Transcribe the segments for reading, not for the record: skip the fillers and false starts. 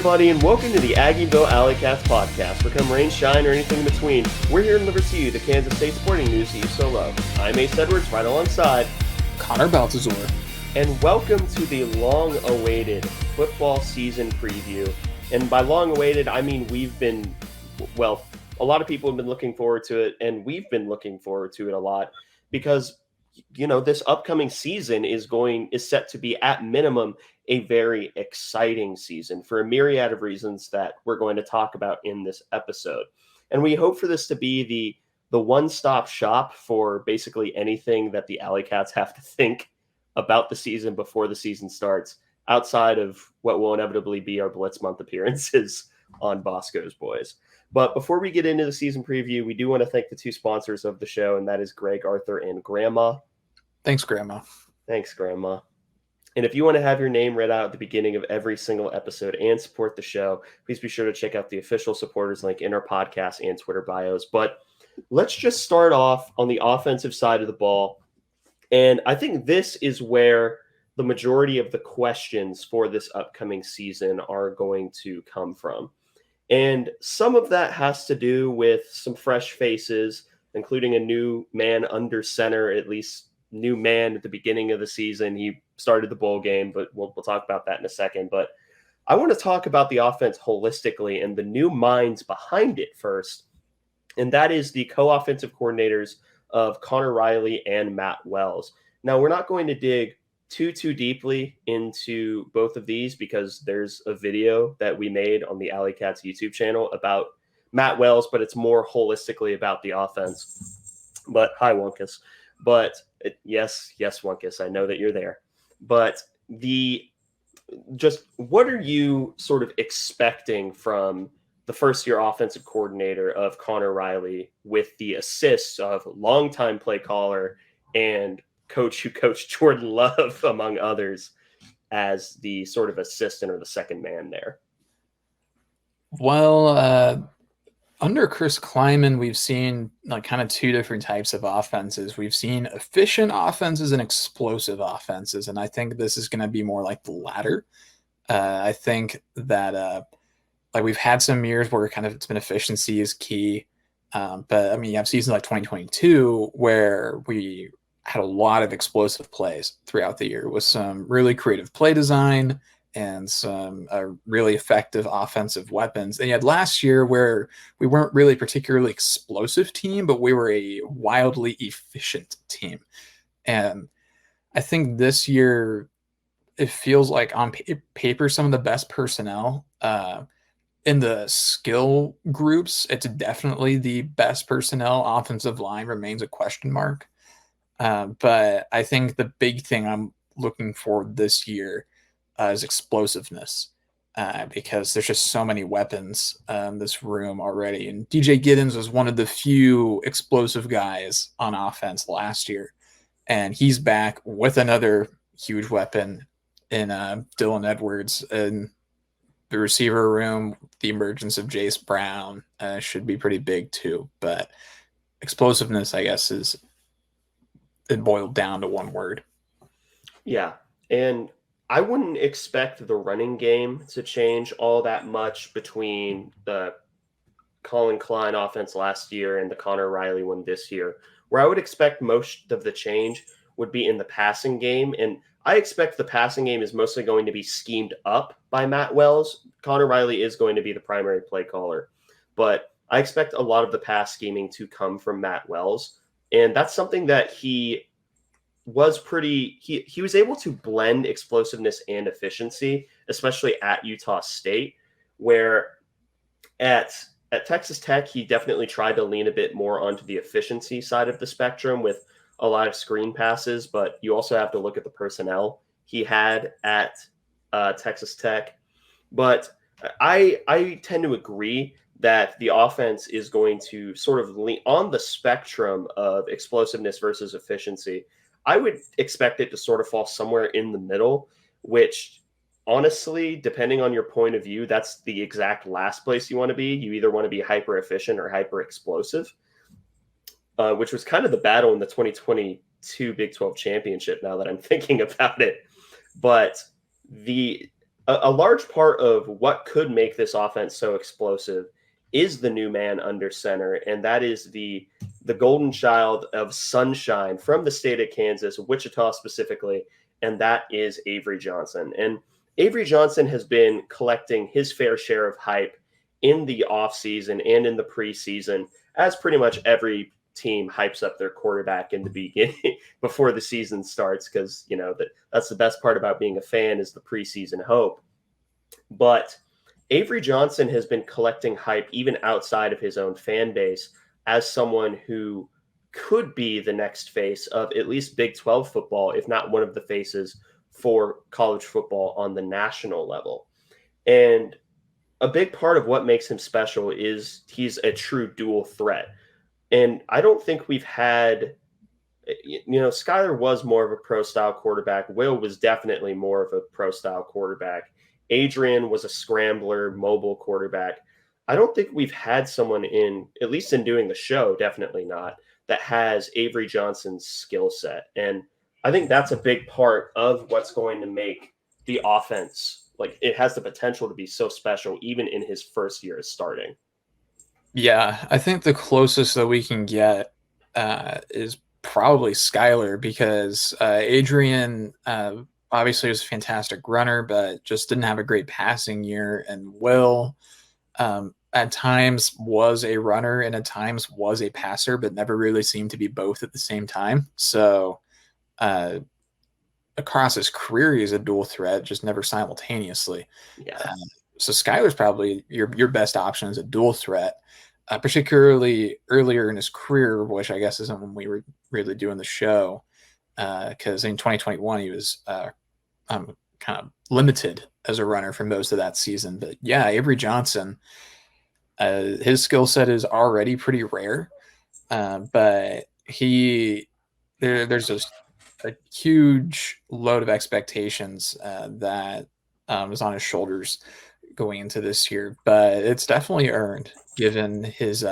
everybody, and welcome to the Aggieville Alleycats podcast. Where come rain, shine, or anything in between, we're here to deliver to you the Kansas State sporting news that you so love. I'm Ace Edwards, right alongside Connor Baltazar. And welcome to the long-awaited football season preview. And by long-awaited, I mean a lot of people have been looking forward to it, and we've been looking forward to it a lot because, this upcoming season is set to be, at minimum, a very exciting season for a myriad of reasons that we're going to talk about in this episode. And we hope for this to be the one-stop shop for basically anything that the Alleycats have to think about the season before the season starts, outside of what will inevitably be our Blitz Month appearances on Bosco's Boys. But before we get into the season preview, we do want to thank the two sponsors of the show, and that is Greg, Arthur, and Grandma. Thanks, Grandma. Thanks, Grandma. And if you want to have your name read out at the beginning of every single episode and support the show, please be sure to check out the official supporters link in our podcast and Twitter bios. But let's just start off on the offensive side of the ball. And I think this is where the majority of the questions for this upcoming season are going to come from. And some of that has to do with some fresh faces, including a new man under center, at least new man at the beginning of the season. He started the bowl game, but we'll talk about that in a second. But I want to talk about the offense holistically and the new minds behind it first. And that is the co-offensive coordinators of Connor Riley and Matt Wells. Now, we're not going to dig too deeply into both of these because there's a video that we made on the Alleycats YouTube channel about Matt Wells, but it's more holistically about the offense. But hi, Wunkus. But yes, Wunkus, I know that you're there. But what are you sort of expecting from the first-year offensive coordinator of Connor Riley with the assists of longtime play caller and coach who coached Jordan Love, among others, as the sort of assistant or the second man there? Well, under Chris Kleiman, we've seen kind of two different types of offenses. We've seen efficient offenses and explosive offenses, and I think this is going to be more like the latter. I think that we've had some years where it's been efficiency is key, but I mean you have seasons like 2022 where we had a lot of explosive plays throughout the year with some really creative play design and some really effective offensive weapons. And you had last year where we weren't really particularly explosive team, but we were a wildly efficient team. And I think this year it feels like on paper some of the best personnel in the skill groups. It's definitely the best personnel. Offensive line remains a question mark. But I think the big thing I'm looking for this year is explosiveness, because there's just so many weapons in this room already. And DJ Giddens was one of the few explosive guys on offense last year. And he's back with another huge weapon in Dylan Edwards. And the receiver room, the emergence of Jace Brown should be pretty big too. But explosiveness, I guess, is it boiled down to one word. Yeah. And I wouldn't expect the running game to change all that much between the Colin Klein offense last year and the Connor Riley one this year. Where I would expect most of the change would be in the passing game. And I expect the passing game is mostly going to be schemed up by Matt Wells. Connor Riley is going to be the primary play caller. But I expect a lot of the pass scheming to come from Matt Wells. And that's something that he was he was able to blend explosiveness and efficiency, especially at Utah State, where at Texas Tech, he definitely tried to lean a bit more onto the efficiency side of the spectrum with a lot of screen passes, but you also have to look at the personnel he had at Texas Tech. But I tend to agree that the offense is going to sort of lean on the spectrum of explosiveness versus efficiency. I would expect it to sort of fall somewhere in the middle, which honestly, depending on your point of view, that's the exact last place you want to be. You either want to be hyper efficient or hyper explosive, which was kind of the battle in the 2022 Big 12 championship now that I'm thinking about it. But a large part of what could make this offense so explosive is the new man under center, and that is the golden child of sunshine from the state of Kansas, Wichita specifically, and that is Avery Johnson. And Avery Johnson has been collecting his fair share of hype in the offseason and in the preseason, as pretty much every team hypes up their quarterback in the beginning before the season starts, because that's the best part about being a fan is the preseason hope. But Avery Johnson has been collecting hype even outside of his own fan base as someone who could be the next face of at least Big 12 football, if not one of the faces for college football on the national level. And a big part of what makes him special is he's a true dual threat. And I don't think we've had, Skyler was more of a pro style quarterback. Will was definitely more of a pro style quarterback. Adrian was a scrambler, mobile quarterback. I don't think we've had someone at least in doing the show, definitely not, that has Avery Johnson's skill set. And I think that's a big part of what's going to make the offense, like it has the potential to be so special, even in his first year as starting. Yeah, I think the closest that we can get is probably Skyler, because Adrian obviously was a fantastic runner, but just didn't have a great passing year. And Will at times was a runner and at times was a passer, but never really seemed to be both at the same time. So uh, across his career, he's a dual threat, just never simultaneously. Yeah. So Skyler's probably your best option as a dual threat, particularly earlier in his career, which I guess isn't when we were really doing the show, because in 2021 he was kind of limited as a runner for most of that season. But yeah, Avery Johnson, his skill set is already pretty rare, but there's just a huge load of expectations that is on his shoulders going into this year, but it's definitely earned given his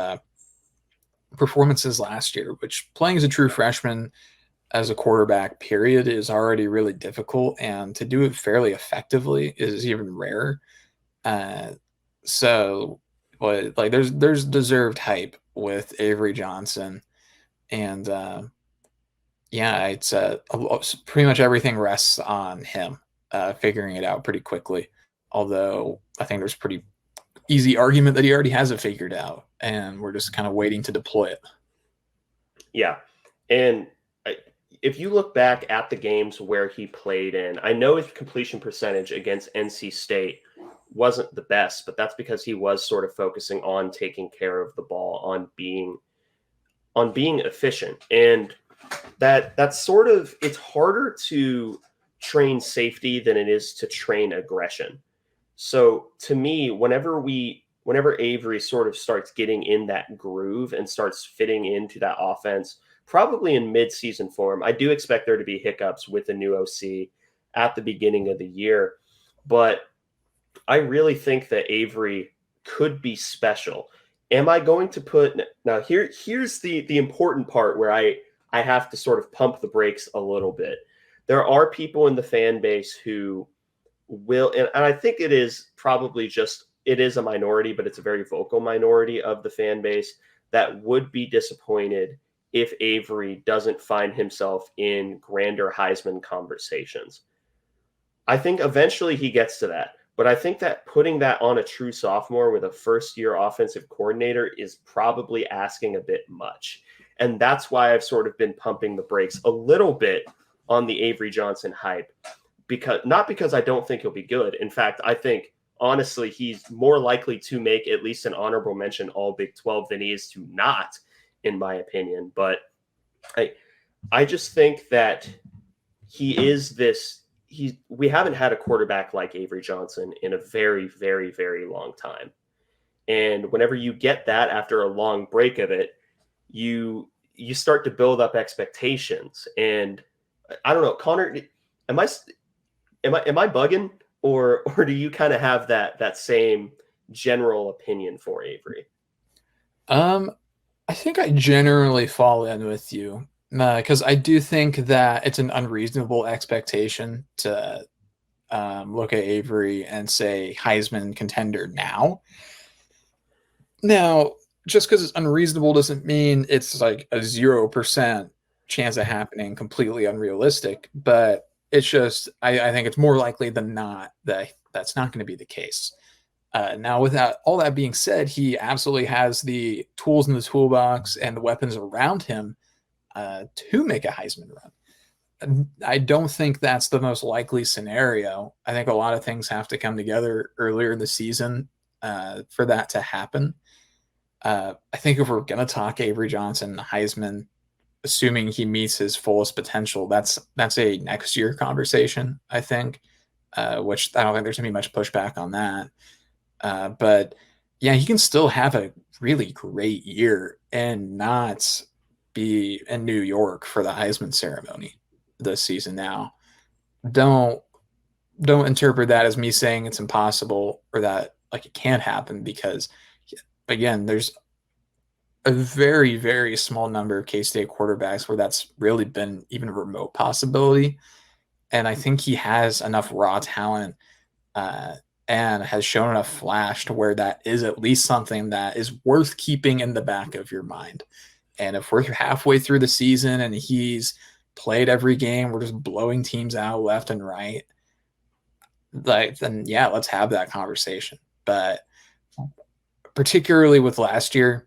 performances last year, which playing as a true freshman as a quarterback period is already really difficult, and to do it fairly effectively is even rarer. Uh, so, but like there's deserved hype with Avery Johnson, and yeah, it's pretty much everything rests on him figuring it out pretty quickly. Although I think there's pretty easy argument that he already has it figured out, and we're just kind of waiting to deploy it. Yeah. And if you look back at the games where he played in, I know his completion percentage against NC State wasn't the best, but that's because he was sort of focusing on taking care of the ball, on being efficient. And that's sort of, it's harder to train safety than it is to train aggression. So to me, whenever Avery sort of starts getting in that groove and starts fitting into that offense, probably in mid-season form, I do expect there to be hiccups with the new OC at the beginning of the year. But I really think that Avery could be special. Am I going to put now here's the important part where I have to sort of pump the brakes a little bit. There are people in the fan base who will, and I think it is a minority, but it's a very vocal minority of the fan base that would be disappointed if Avery doesn't find himself in grander Heisman conversations. I think eventually he gets to that, but I think that putting that on a true sophomore with a first-year offensive coordinator is probably asking a bit much. And that's why I've sort of been pumping the brakes a little bit on the Avery Johnson hype, not because I don't think he'll be good. In fact, I think honestly he's more likely to make at least an honorable mention all Big 12 than he is to not, in my opinion. But I just think that we haven't had a quarterback like Avery Johnson in a very, very, very long time. And whenever you get that after a long break of it, you start to build up expectations. And I don't know, Connor, am I bugging, or do you kind of have that same general opinion for Avery? I think I generally fall in with you because I do think that it's an unreasonable expectation to look at Avery and say Heisman contender now. Now, just because it's unreasonable doesn't mean it's like a 0% chance of happening, completely unrealistic. But it's just, I think it's more likely than not that that's not going to be the case. Now, without all that being said, he absolutely has the tools in the toolbox and the weapons around him to make a Heisman run. I don't think that's the most likely scenario. I think a lot of things have to come together earlier in the season for that to happen. I think if we're going to talk Avery Johnson, Heisman, assuming he meets his fullest potential, that's a next year conversation, I think, which I don't think there's going to be much pushback on that. But yeah, he can still have a really great year and not be in New York for the Heisman ceremony this season. Now, don't interpret that as me saying it's impossible or that like it can't happen, because again, there's a very, very small number of K-State quarterbacks where that's really been even a remote possibility. And I think he has enough raw talent and has shown enough flash to where that is at least something that is worth keeping in the back of your mind. And if we're halfway through the season and he's played every game, we're just blowing teams out left and right, like, then yeah, let's have that conversation. But particularly with last year,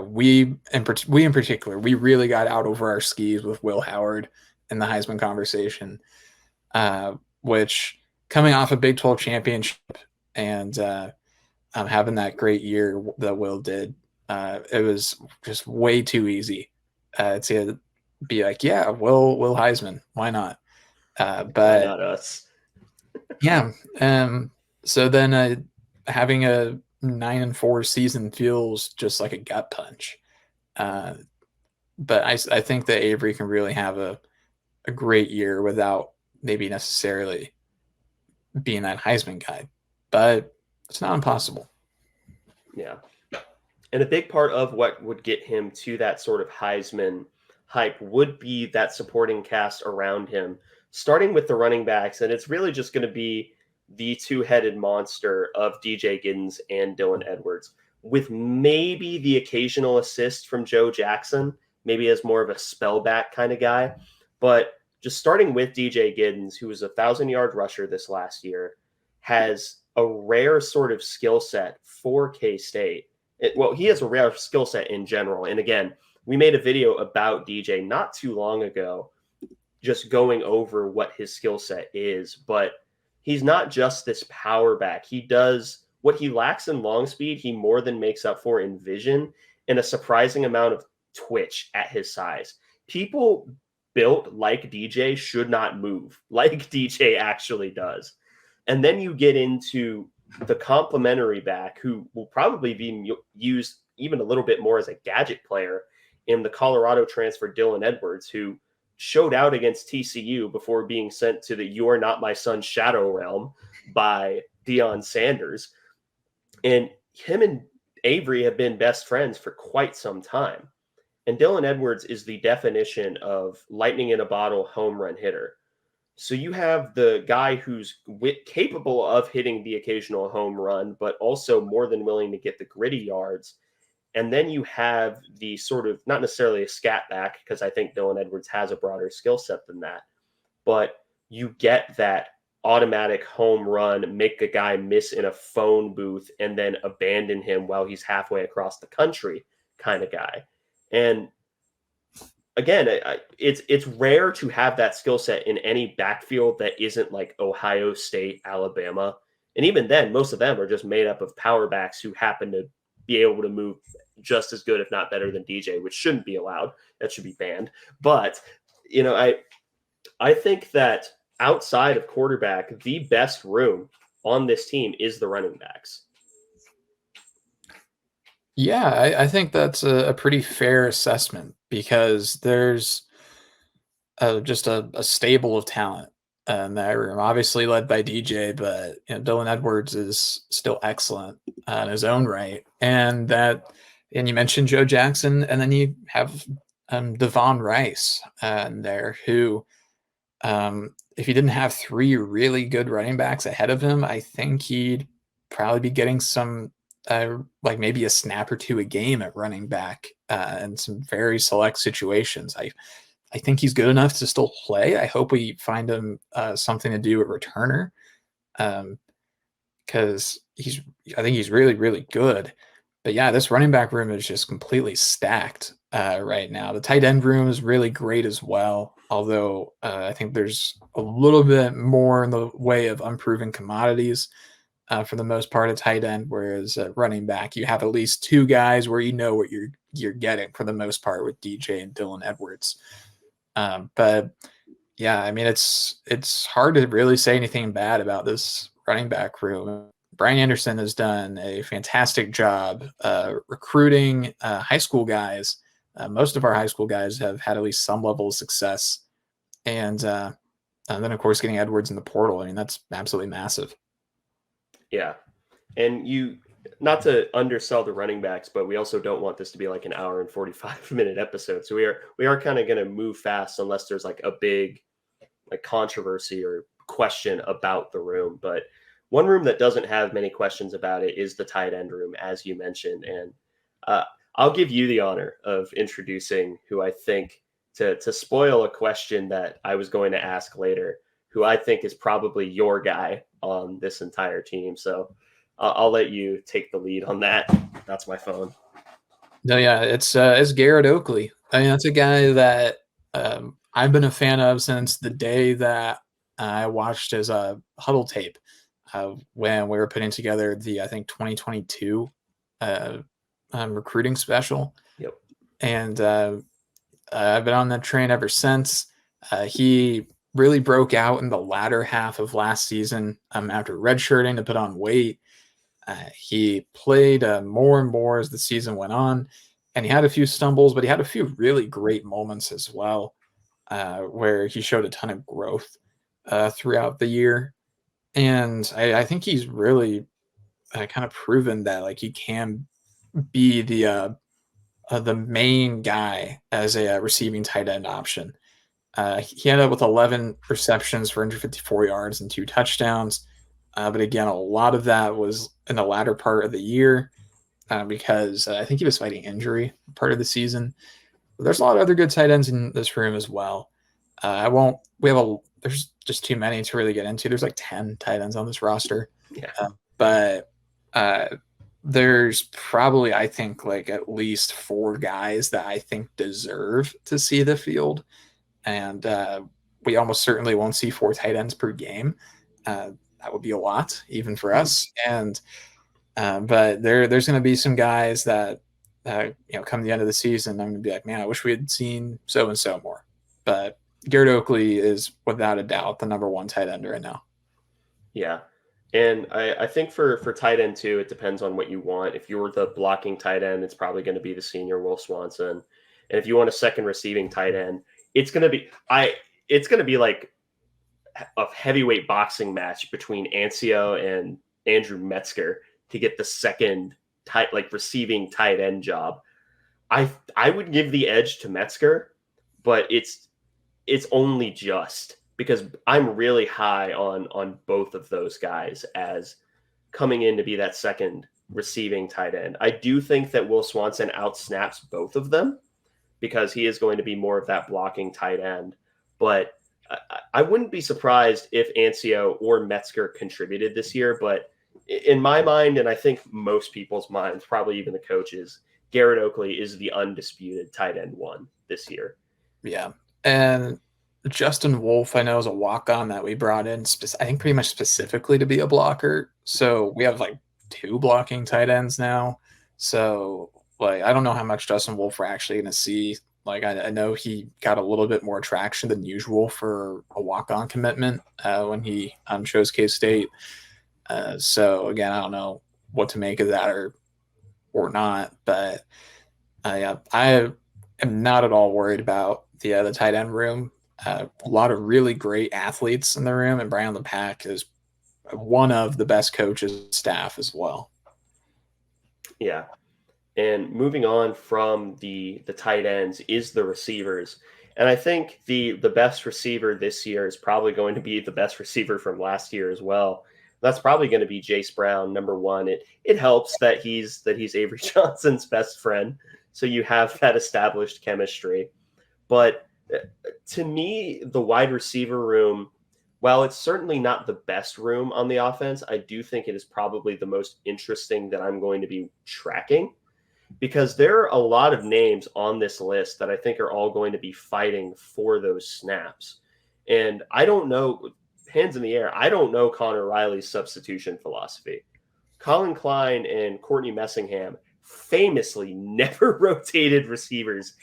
we in particular, we really got out over our skis with Will Howard in the Heisman conversation, which coming off a Big 12 championship and having that great year that Will did, it was just way too easy to be like, yeah, Will Heisman, why not? But why not us? yeah, so then having a 9-4 season feels just like a gut punch. But I think that Avery can really have a great year without maybe necessarily being that Heisman guy, but it's not impossible. Yeah. And a big part of what would get him to that sort of Heisman hype would be that supporting cast around him, starting with the running backs. And it's really just going to be the two-headed monster of DJ Giddens and Dylan Edwards, with maybe the occasional assist from Joe Jackson, maybe as more of a spellback kind of guy. But just starting with DJ Giddens, who was a 1,000-yard rusher this last year, has a rare sort of skill set for K-State. Well, he has a rare skill set in general. And again, we made a video about DJ not too long ago, just going over what his skill set is. But he's not just this power back. He does what he lacks in long speed, he more than makes up for in vision and a surprising amount of twitch at his size. People built like DJ should not move like DJ actually does. And then you get into the complementary back, who will probably be used even a little bit more as a gadget player in the Colorado transfer Dylan Edwards, who showed out against TCU before being sent to the "You Are Not My Son" shadow realm by Deion Sanders. And him and Avery have been best friends for quite some time. And Dylan Edwards is the definition of lightning in a bottle home run hitter. So you have the guy who's capable of hitting the occasional home run, but also more than willing to get the gritty yards. And then you have the sort of, not necessarily a scat back, because I think Dylan Edwards has a broader skill set than that, but you get that automatic home run, make a guy miss in a phone booth and then abandon him while he's halfway across the country kind of guy. And again, it's rare to have that skill set in any backfield that isn't like Ohio State, Alabama. And even then, most of them are just made up of power backs who happen to be able to move just as good, if not better than DJ, which shouldn't be allowed. That should be banned. But, I think that outside of quarterback, the best room on this team is the running backs. Yeah, I think that's a pretty fair assessment, because there's just a stable of talent in that room, obviously led by DJ, but Dylan Edwards is still excellent in his own right. And you mentioned Joe Jackson, and then you have Devon Rice there, who If he didn't have three really good running backs ahead of him, I think he'd probably be getting some, like maybe a snap or two a game at running back in some very select situations. I think he's good enough to still play. I hope we find him something to do at returner, because I think he's really, really good. But yeah, this running back room is just completely stacked right now. The tight end room is really great as well. Although I think there's a little bit more in the way of unproven commodities for the most part at tight end, whereas at running back you have at least two guys where you know what you're getting for the most part with DJ and Dylan Edwards. But yeah, I mean it's hard to really say anything bad about this running back room. Brian Anderson has done a fantastic job recruiting high school guys. Most of our high school guys have had at least some level of success, and then of course getting Edwards in the portal. I mean that's absolutely massive. Yeah. And you, not to undersell the running backs, but we also don't want this to be like an hour and 45-minute episode. So we are kind of going to move fast unless there's like a big like controversy or question about the room. But one room that doesn't have many questions about it is the tight end room, as you mentioned. And uh, I'll give you the honor of introducing who I think, to spoil a question that I was going to ask later, who I think is probably your guy on this entire team. So I'll let you take the lead on that. That's my phone. No, yeah, it's Garrett Oakley. I mean, that's a guy that I've been a fan of since the day that I watched his huddle tape when we were putting together the I think 2022 uh, recruiting special, Yep. and I've been on that train ever since. He really broke out in the latter half of last season after redshirting to put on weight. He played more and more as the season went on, and he had a few stumbles, but he had a few really great moments as well, where he showed a ton of growth throughout the year. And I think he's really kind of proven that like he can be the main guy as a receiving tight end option. He ended up with 11 receptions for 154 yards and two touchdowns. But again, a lot of that was in the latter part of the year because I think he was fighting injury part of the season. But there's a lot of other good tight ends in this room as well. I won't. There's just too many to really get into. There's like 10 tight ends on this roster. Yeah. But uh, there's probably, I think, like at least four guys that I think deserve to see the field. And we almost certainly won't see four tight ends per game. That would be a lot, even for us. And but there's going to be some guys that come the end of the season, I'm going to be like, man, I wish we had seen so and so more. But Garrett Oakley is without a doubt the number one tight end right now. Yeah. And I think for tight end too, it depends on what you want. If you're the blocking tight end, it's probably going to be the senior Will Swanson. And if you want a second receiving tight end, it's going to be like a heavyweight boxing match between Ancio and Andrew Metzger to get the second receiving tight end job. I would give the edge to Metzger, but it's only just because I'm really high on both of those guys as coming in to be that second receiving tight end. I do think that Will Swanson outsnaps both of them because he is going to be more of that blocking tight end. But I wouldn't be surprised if Ancio or Metzger contributed this year. But in my mind, and I think most people's minds, probably even the coaches, Garrett Oakley is the undisputed tight end one this year. Yeah. And Justin Wolf, I know, is a walk-on that we brought in, I think, pretty much specifically to be a blocker. So we have like two blocking tight ends now. So like, I don't know how much Justin Wolf we're actually going to see. Like, I know he got a little bit more traction than usual for a walk-on commitment when he chose K-State. So again, I don't know what to make of that or not, but yeah, I am not at all worried about the tight end room. A lot of really great athletes in the room, and Brian LePack is one of the best coaches staff as well. Yeah. And moving on from the tight ends is the receivers. And I think the best receiver this year is probably going to be the best receiver from last year as well. That's probably going to be Jace Brown, number one. It helps that he's Avery Johnson's best friend, so you have that established chemistry. But to me, the wide receiver room, while it's certainly not the best room on the offense, I do think it is probably the most interesting that I'm going to be tracking because there are a lot of names on this list that I think are all going to be fighting for those snaps. And I don't know, hands in the air, I don't know Connor Riley's substitution philosophy. Colin Klein and Courtney Messingham famously never rotated receivers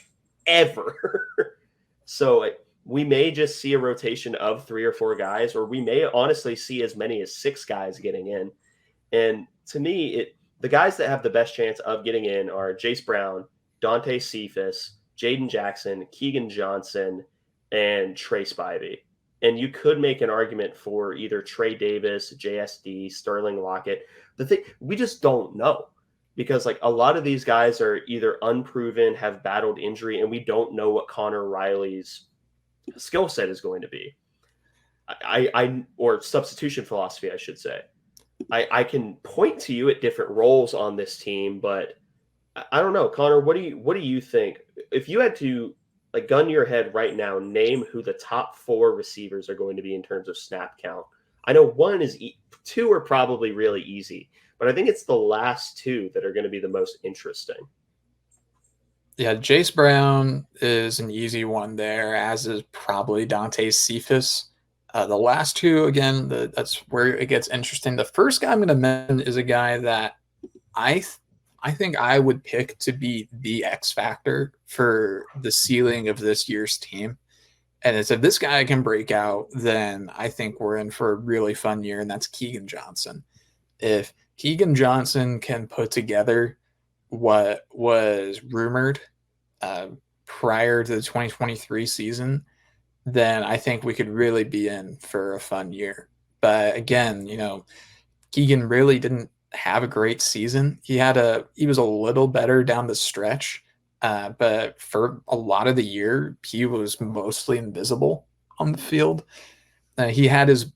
ever. So we may just see a rotation of 3 or 4 guys, or we may honestly see as many as 6 guys getting in. And to me, the guys that have the best chance of getting in are Jace Brown, Dante Cephas, Jaden Jackson, Keegan Johnson, and Trey Spivey. And you could make an argument for either Trey Davis, JSD, Sterling Lockett. The thing we just don't know because like a lot of these guys are either unproven, have battled injury, and we don't know what Connor Riley's skill set is going to be. Or substitution philosophy, I should say. I can point to you at different roles on this team, but I don't know, Connor. What do you think? If you had to like gun to your head right now, name who the top 4 receivers are going to be in terms of snap count. I know 2 are probably really easy, but I think it's the last 2 that are going to be the most interesting. Yeah, Jace Brown is an easy one there, as is probably Dante Cephas. The last 2, again, that's where it gets interesting. The first guy I'm going to mention is a guy that I think I would pick to be the X factor for the ceiling of this year's team. And it's if this guy can break out, then I think we're in for a really fun year, and that's Keegan Johnson. If Keegan Johnson can put together what was rumored prior to the 2023 season, then I think we could really be in for a fun year. But again, Keegan really didn't have a great season. He was a little better down the stretch, but for a lot of the year, he was mostly invisible on the field. He had his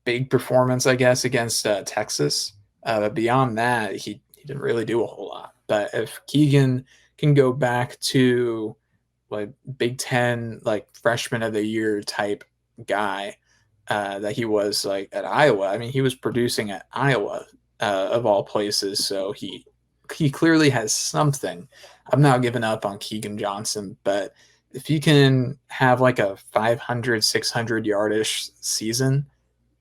big performance, I guess, against Texas. But beyond that, he didn't really do a whole lot. But if Keegan can go back to like Big Ten, like freshman of the year type guy that he was like at Iowa. I mean, he was producing at Iowa of all places, so he clearly has something. I'm not giving up on Keegan Johnson, but if he can have like a 500, 600 yardish season,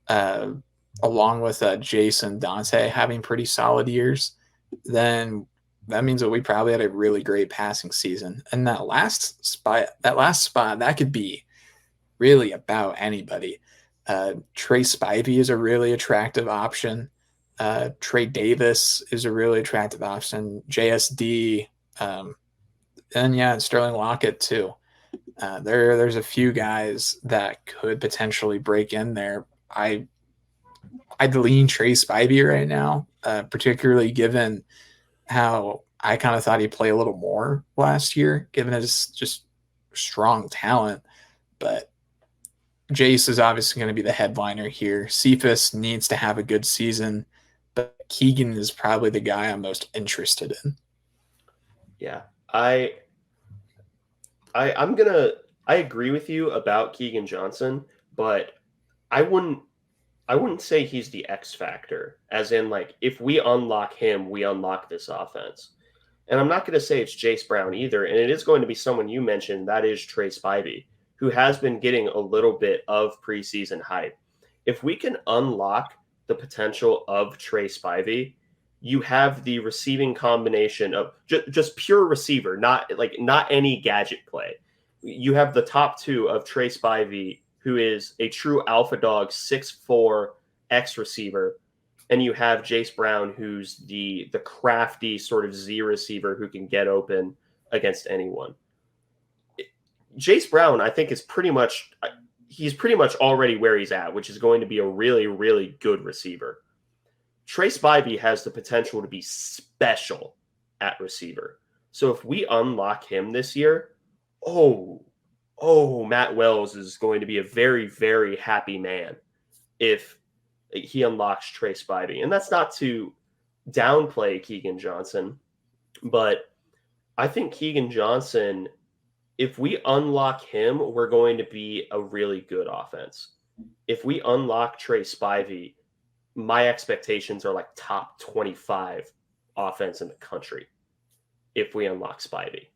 along with Jason Dante having pretty solid years, then that means that we probably had a really great passing season. And that last spot, that could be really about anybody. Trey Spivey is a really attractive option. Trey Davis is a really attractive option. JSD, and yeah, Sterling Lockett too. There's a few guys that could potentially break in there. I'd lean Trey Spivey right now, particularly given how I kind of thought he'd play a little more last year, given his just strong talent. But Jace is obviously going to be the headliner here. Cephas needs to have a good season, but Keegan is probably the guy I'm most interested in. Yeah, I agree with you about Keegan Johnson, but I wouldn't say he's the X factor, as in like if we unlock him, we unlock this offense. And I'm not going to say it's Jace Brown either, and it is going to be someone you mentioned, that is Trey Spivey, who has been getting a little bit of preseason hype. If we can unlock the potential of Trey Spivey, you have the receiving combination of just pure receiver, not any gadget play. You have the top 2 of Trey Spivey, who is a true alpha dog, 6'4" X receiver, and you have Jace Brown, who's the crafty sort of Z receiver who can get open against anyone. Jace Brown, I think, he's pretty much already where he's at, which is going to be a really, really good receiver. Trey Spivey has the potential to be special at receiver. So if we unlock him this year, oh oh, Matt Wells is going to be a very, very happy man if he unlocks Trey Spivey. And that's not to downplay Keegan Johnson, but I think Keegan Johnson, if we unlock him, we're going to be a really good offense. If we unlock Trey Spivey, my expectations are like top 25 offense in the country if we unlock Spivey.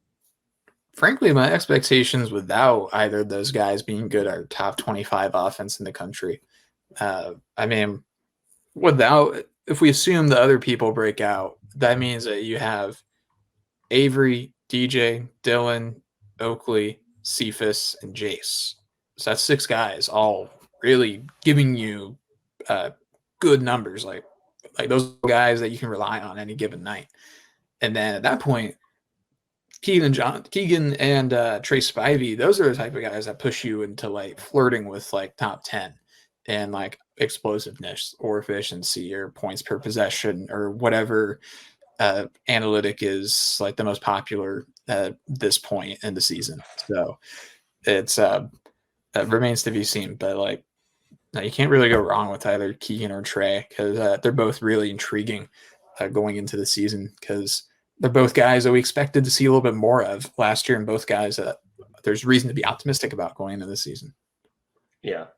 Frankly, my expectations without either of those guys being good are top 25 offense in the country. I mean, without, if we assume the other people break out, that means that you have Avery, DJ, Dylan, Oakley, Cephas, and Jace. So that's 6 guys, all really giving you good numbers, like those guys that you can rely on any given night. And then at that point, Keegan and Trey Spivey, those are the type of guys that push you into like flirting with like top 10 and like explosiveness or efficiency or points per possession or whatever analytic is like the most popular at this point in the season. So it's it remains to be seen, but like you can't really go wrong with either Keegan or Trey because they're both really intriguing going into the season because they're both guys that we expected to see a little bit more of last year, and both guys that there's reason to be optimistic about going into the season. Yeah.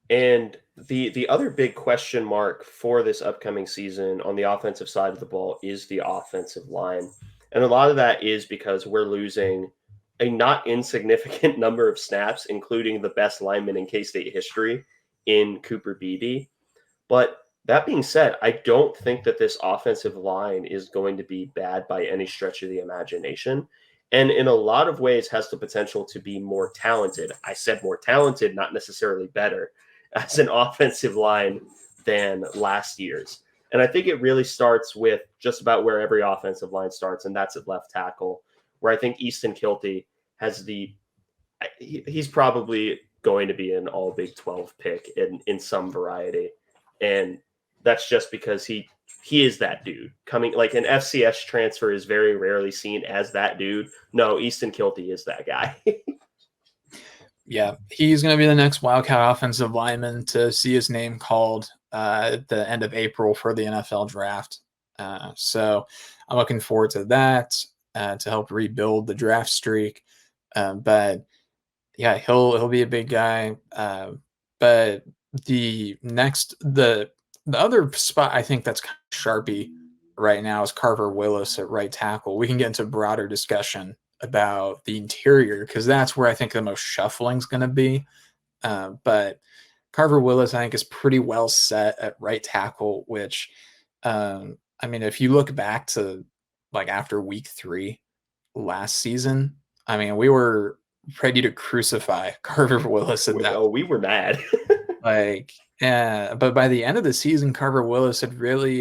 And the other big question mark for this upcoming season on the offensive side of the ball is the offensive line. And a lot of that is because we're losing a not insignificant number of snaps, including the best lineman in K-State history in Cooper Beebe. But that being said, I don't think that this offensive line is going to be bad by any stretch of the imagination. And in a lot of ways has the potential to be more talented. I said more talented, not necessarily better as an offensive line than last year's. And I think it really starts with just about where every offensive line starts, and that's at left tackle, where I think Easton Kilty has he's probably going to be an all Big 12 pick in some variety. And that's just because he is that dude coming, like an FCS transfer is very rarely seen as that dude. No, Easton Kilty is that guy. Yeah, he's going to be the next Wildcat offensive lineman to see his name called at the end of April for the NFL draft. So I'm looking forward to that to help rebuild the draft streak. But yeah, he'll be a big guy. But the other spot I think that's kind of sharpy right now is Carver Willis at right tackle. We can get into a broader discussion about the interior because that's where I think the most shuffling is going to be. But Carver Willis, I think, is pretty well set at right tackle, which, I mean, if you look back to like after week 3 last season, I mean, we were ready to crucify Carver Willis in that. Oh, we were mad. But by the end of the season, Carver Willis had really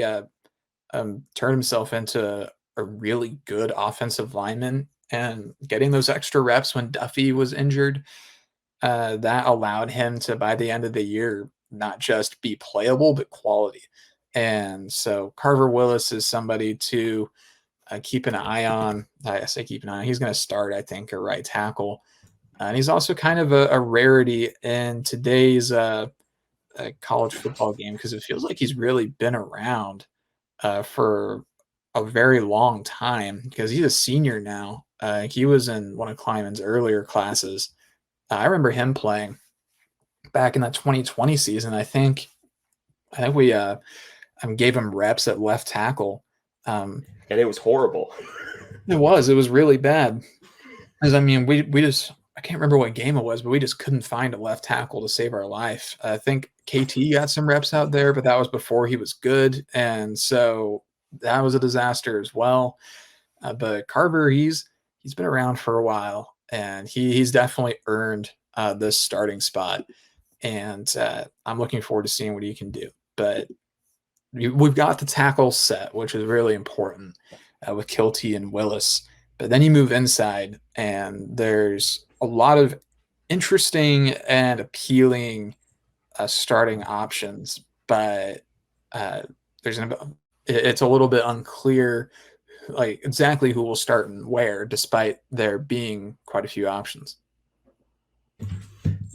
turned himself into a really good offensive lineman, and getting those extra reps when Duffy was injured, that allowed him to, by the end of the year, not just be playable, but quality. And so Carver Willis is somebody to keep an eye on. I say keep an eye on. He's going to start, I think, a right tackle. And he's also kind of a rarity in today's college football game because it feels like he's really been around for a very long time because he's a senior now. He was in one of Kleiman's earlier classes. I remember him playing back in that 2020 season. I think we gave him reps at left tackle. And it was horrible. It was really bad. Because I mean, we just, I can't remember what game it was, but we just couldn't find a left tackle to save our life. I think KT got some reps out there, but that was before he was good. And so that was a disaster as well. But Carver, he's been around for a while, and he's definitely earned this starting spot. And I'm looking forward to seeing what he can do. But we've got the tackle set, which is really important with Kilty and Willis. But then you move inside, and there's a lot of interesting and appealing starting options, but it's a little bit unclear like exactly who will start and where, despite there being quite a few options.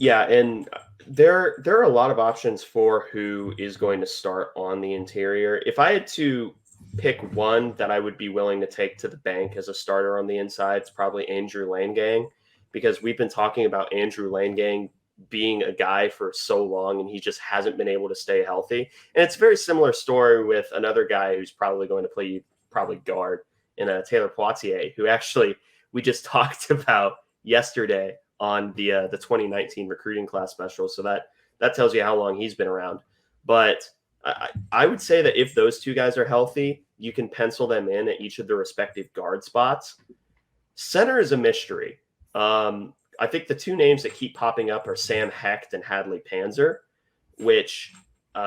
Yeah, and there are a lot of options for who is going to start on the interior. If I had to pick one that I would be willing to take to the bank as a starter on the inside, it's probably Andrew Langang, because we've been talking about Andrew Langang being a guy for so long and he just hasn't been able to stay healthy. And it's a very similar story with another guy who's probably going to play probably guard in a Taylor Poitier, who actually we just talked about yesterday on the 2019 recruiting class special. So that tells you how long he's been around. But I would say that if those two guys are healthy, you can pencil them in at each of their respective guard spots. Center is a mystery. I think the two names that keep popping up are Sam Hecht and Hadley Panzer, which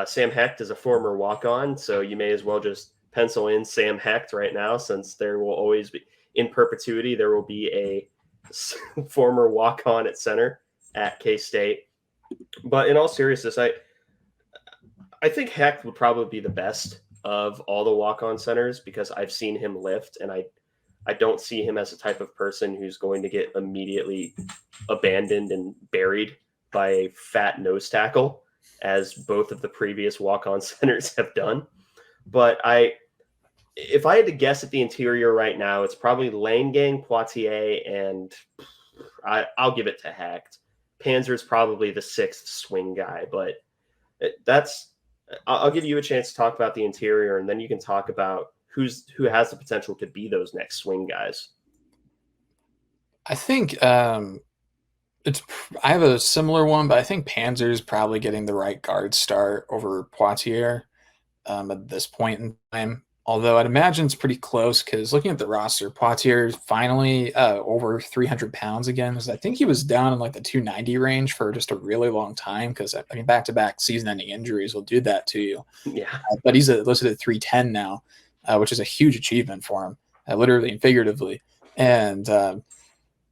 Sam Hecht is a former walk-on, so you may as well just pencil in Sam Hecht right now, since there will always be, in perpetuity, there will be a former walk-on at center at K-State. But in all seriousness, I think Hecht would probably be the best of all the walk-on centers, because I've seen him lift, and I don't see him as a type of person who's going to get immediately abandoned and buried by a fat nose tackle, as both of the previous walk-on centers have done. But if I had to guess at the interior right now, it's probably Langang, Poitier, and I'll give it to Hecht. Panzer's probably the sixth swing guy, but I'll give you a chance to talk about the interior, and then you can talk about who has the potential to be those next swing guys. I think I have a similar one, but I think Panzer is probably getting the right guard start over Poitier at this point in time. Although I'd imagine it's pretty close, because looking at the roster, Poitier is finally over 300 pounds again. Because I think he was down in like the 290 range for just a really long time. Because I mean, back-to-back season-ending injuries will do that to you. Yeah, But he's listed at 310 now, which is a huge achievement for him, literally and figuratively. And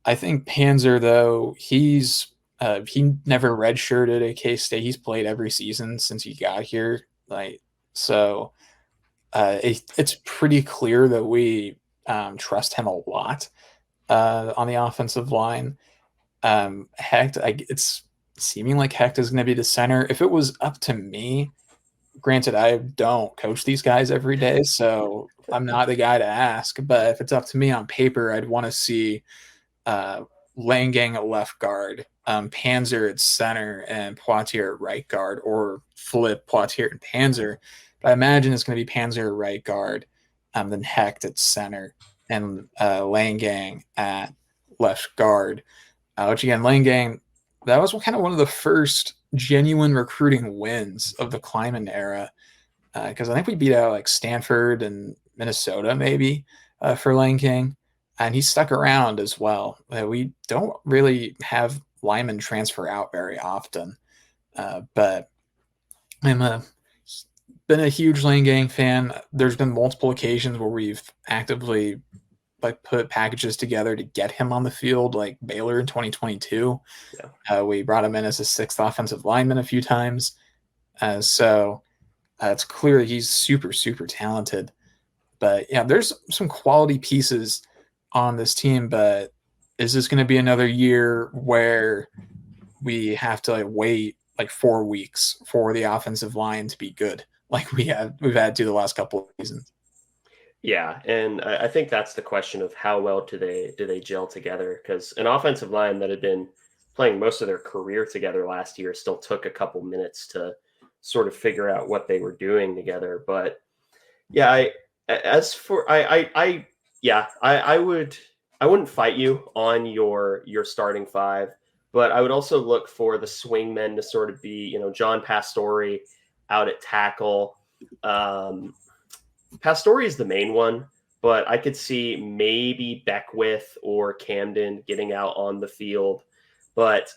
I think Panzer, though, he never redshirted at K-State. He's played every season since he got here. So it's pretty clear that we trust him a lot on the offensive line. Hecht, it's seeming like Hecht is going to be the center. If it was up to me, granted, I don't coach these guys every day, so I'm not the guy to ask. But if it's up to me on paper, I'd want to see Langang at left guard, Panzer at center, and Poitier at right guard, or flip Poitier and Panzer. But I imagine it's going to be Panzer at right guard, then Hecht at center, and Langang at left guard. Which again, Langang, that was kind of one of the first genuine recruiting wins of the Kleiman era, because I think we beat out like Stanford and Minnesota maybe for Langang, and he stuck around as well. We don't really have linemen transfer out very often, but I'm been a huge Langang fan. There's been multiple occasions where we've actively like put packages together to get him on the field, like Baylor in 2022. yeah. We brought him in as a sixth offensive lineman a few times. So it's clear he's super, super talented. But yeah, there's some quality pieces on this team, but is this going to be another year where we have to wait like 4 weeks for the offensive line to be good, like we've had to the last couple of seasons? Yeah, and I think that's the question of how well do they gel together? Because an offensive line that had been playing most of their career together last year still took a couple minutes to sort of figure out what they were doing together. But yeah, I wouldn't fight you on your starting five, but I would also look for the swing men to sort of be, John Pastore out at tackle. Pastore is the main one, but I could see maybe Beckwith or Camden getting out on the field. But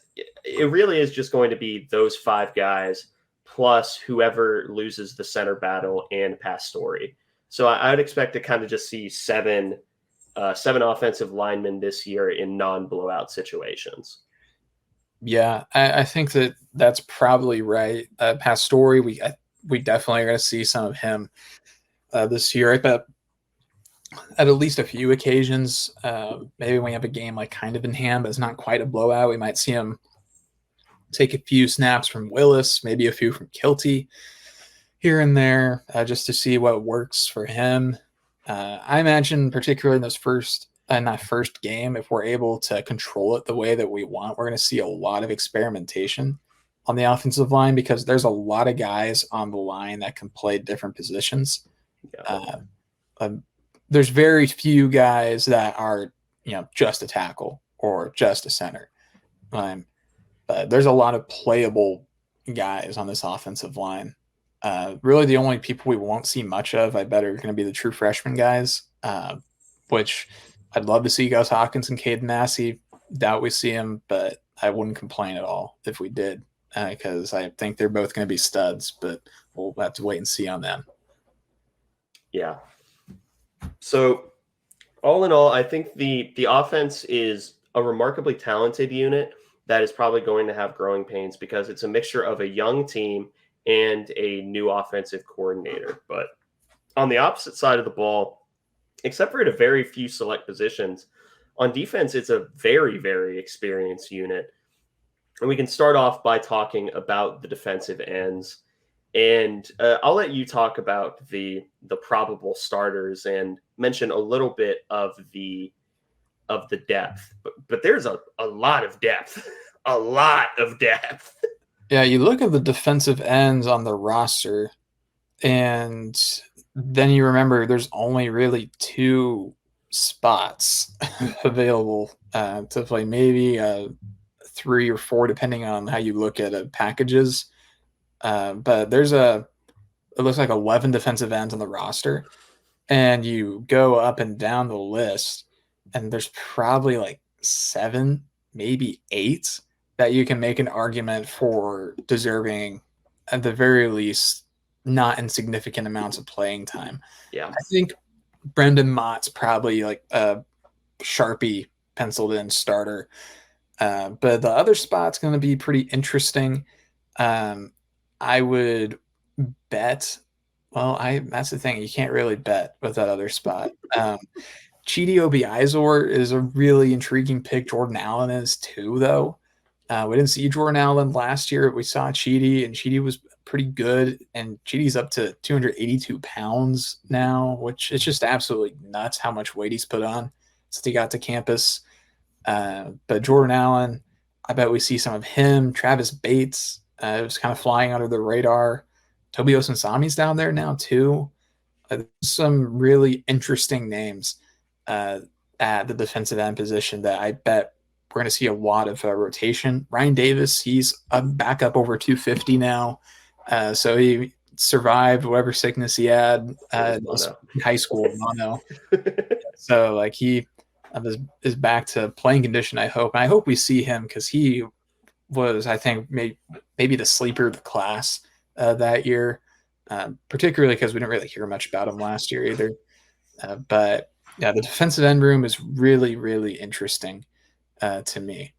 it really is just going to be those five guys plus whoever loses the center battle and Pastore. So I would expect to kind of just see seven offensive linemen this year in non-blowout situations. Yeah, I think that's probably right. Pastore, we definitely are going to see some of him this year. I bet at least a few occasions, maybe when we have a game like kind of in hand, but it's not quite a blowout, we might see him take a few snaps from Willis, maybe a few from Kilty here and there, just to see what works for him. I imagine, particularly in this that first game, if we're able to control it the way that we want, we're going to see a lot of experimentation on the offensive line because there's a lot of guys on the line that can play different positions. Yeah. Um, there's very few guys that are, just a tackle or just a center. But there's a lot of playable guys on this offensive line. Really, the only people we won't see much of, I bet, are going to be the true freshman guys, which I'd love to see Gus Hawkins and Caden Massey. Doubt we see him, but I wouldn't complain at all if we did because I think they're both going to be studs, but we'll have to wait and see on them. Yeah. So, all in all, I think the offense is a remarkably talented unit that is probably going to have growing pains because it's a mixture of a young team and a new offensive coordinator. But on the opposite side of the ball, except for at a very few select positions, on defense, it's a very, very experienced unit. And we can start off by talking about the defensive ends. And I'll let you talk about the probable starters and mention a little bit of the depth. But there's a lot of depth, a lot of depth. Yeah, you look at the defensive ends on the roster, and then you remember there's only really 2 spots available to play, maybe 3 or 4, depending on how you look at packages. But it looks like 11 defensive ends on the roster, and you go up and down the list, and there's probably like 7, maybe 8 that you can make an argument for deserving, at the very least, not insignificant amounts of playing time. Yeah. I think Brendan Mott's probably like a Sharpie penciled in starter. But the other spot's going to be pretty interesting. I would bet. Well, that's the thing. You can't really bet with that other spot. Chidi Obiizor is a really intriguing pick. Jordan Allen is too, though. We didn't see Jordan Allen last year. We saw Chidi, and Chidi was pretty good. And Chidi's up to 282 pounds now, which is just absolutely nuts how much weight he's put on since he got to campus. But Jordan Allen, I bet we see some of him. Travis Bates was kind of flying under the radar. Toby Osunsami's down there now too. Some really interesting names at the defensive end position that I bet we're going to see a lot of rotation. Ryan Davis, he's back up over 250 now. So he survived whatever sickness he had in high school, mono. So like he is back to playing condition, I hope. And I hope we see him because he was, I think, maybe the sleeper of the class that year, particularly because we didn't really hear much about him last year either. But yeah, the defensive end room is really, really interesting to me.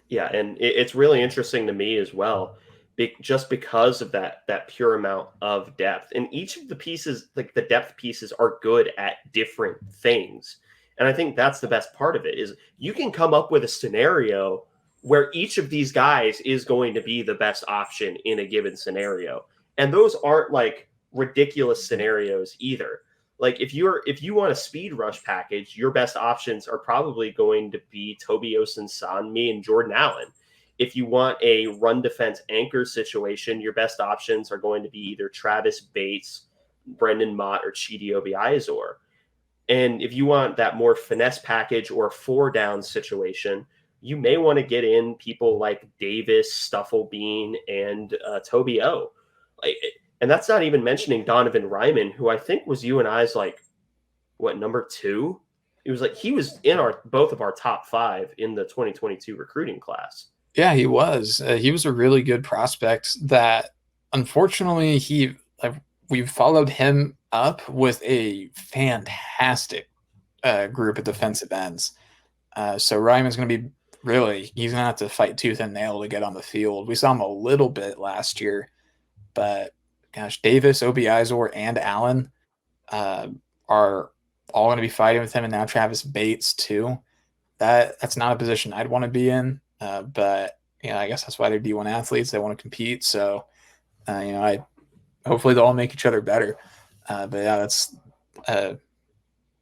Yeah, and it's really interesting to me as well, just because of that pure amount of depth. And each of the pieces, like the depth pieces, are good at different things. And I think that's the best part of it is you can come up with a scenario where each of these guys is going to be the best option in a given scenario. And those aren't like ridiculous scenarios either. Like if you want a speed rush package, your best options are probably going to be Toby Osunsanmi and Jordan Allen. If you want a run defense anchor situation, your best options are going to be either Travis Bates, Brendan Mott, or Chidi Obiizor. And if you want that more finesse package or 4-down situation, you may want to get in people like Davis, Stufflebean, and Toby O. And that's not even mentioning Donovan Ryman, who I think was you and I's number 2? He was in both of our top 5 in the 2022 recruiting class. Yeah, he was. He was a really good prospect that, unfortunately, we followed him up with a fantastic group of defensive ends. So Ryman's going to be he's going to have to fight tooth and nail to get on the field. We saw him a little bit last year, but gosh, Davis, Obiizor, and Allen are all going to be fighting with him, and now Travis Bates too. That's not a position I'd want to be in, but yeah, I guess that's why they're D1 athletes. They want to compete. So, I hopefully they'll all make each other better. But yeah, uh,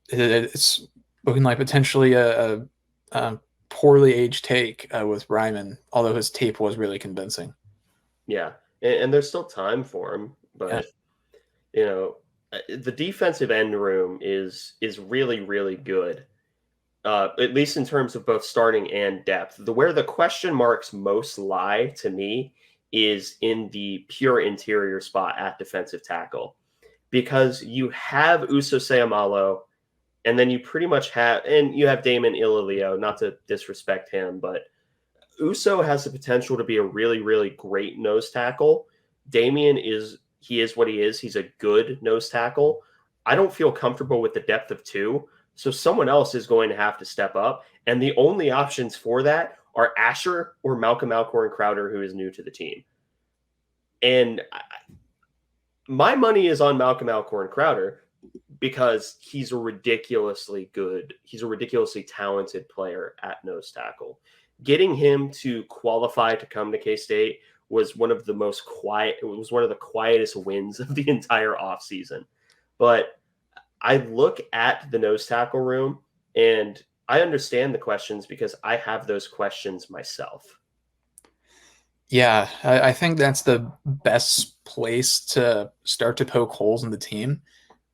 it's looking like potentially a poorly aged take with Ryman, although his tape was really convincing. Yeah, and there's still time for him, Yeah. but you know, the defensive end room is really really good. At least in terms of both starting and depth. The where the question marks most lie to me is in the pure interior spot at defensive tackle, because you have Uso Sayamalo, and then you pretty much have, and you have Damon Ilalio. Not to disrespect him, but Uso has the potential to be a really, really great nose tackle. Damian is he is what he is. He's a good nose tackle. I don't feel comfortable with the depth of two, so someone else is going to have to step up. And the only options for that are Asher or Malcolm Alcorn Crowder, who is new to the team. And my money is on Malcolm Alcorn Crowder because he's a ridiculously good, he's a ridiculously talented player at nose tackle. Getting him to qualify to come to K State was one of the most quiet, it was one of the quietest wins of the entire offseason. But I look at the nose tackle room and I understand the questions because I have those questions myself. Yeah, I think that's the best place to start to poke holes in the team,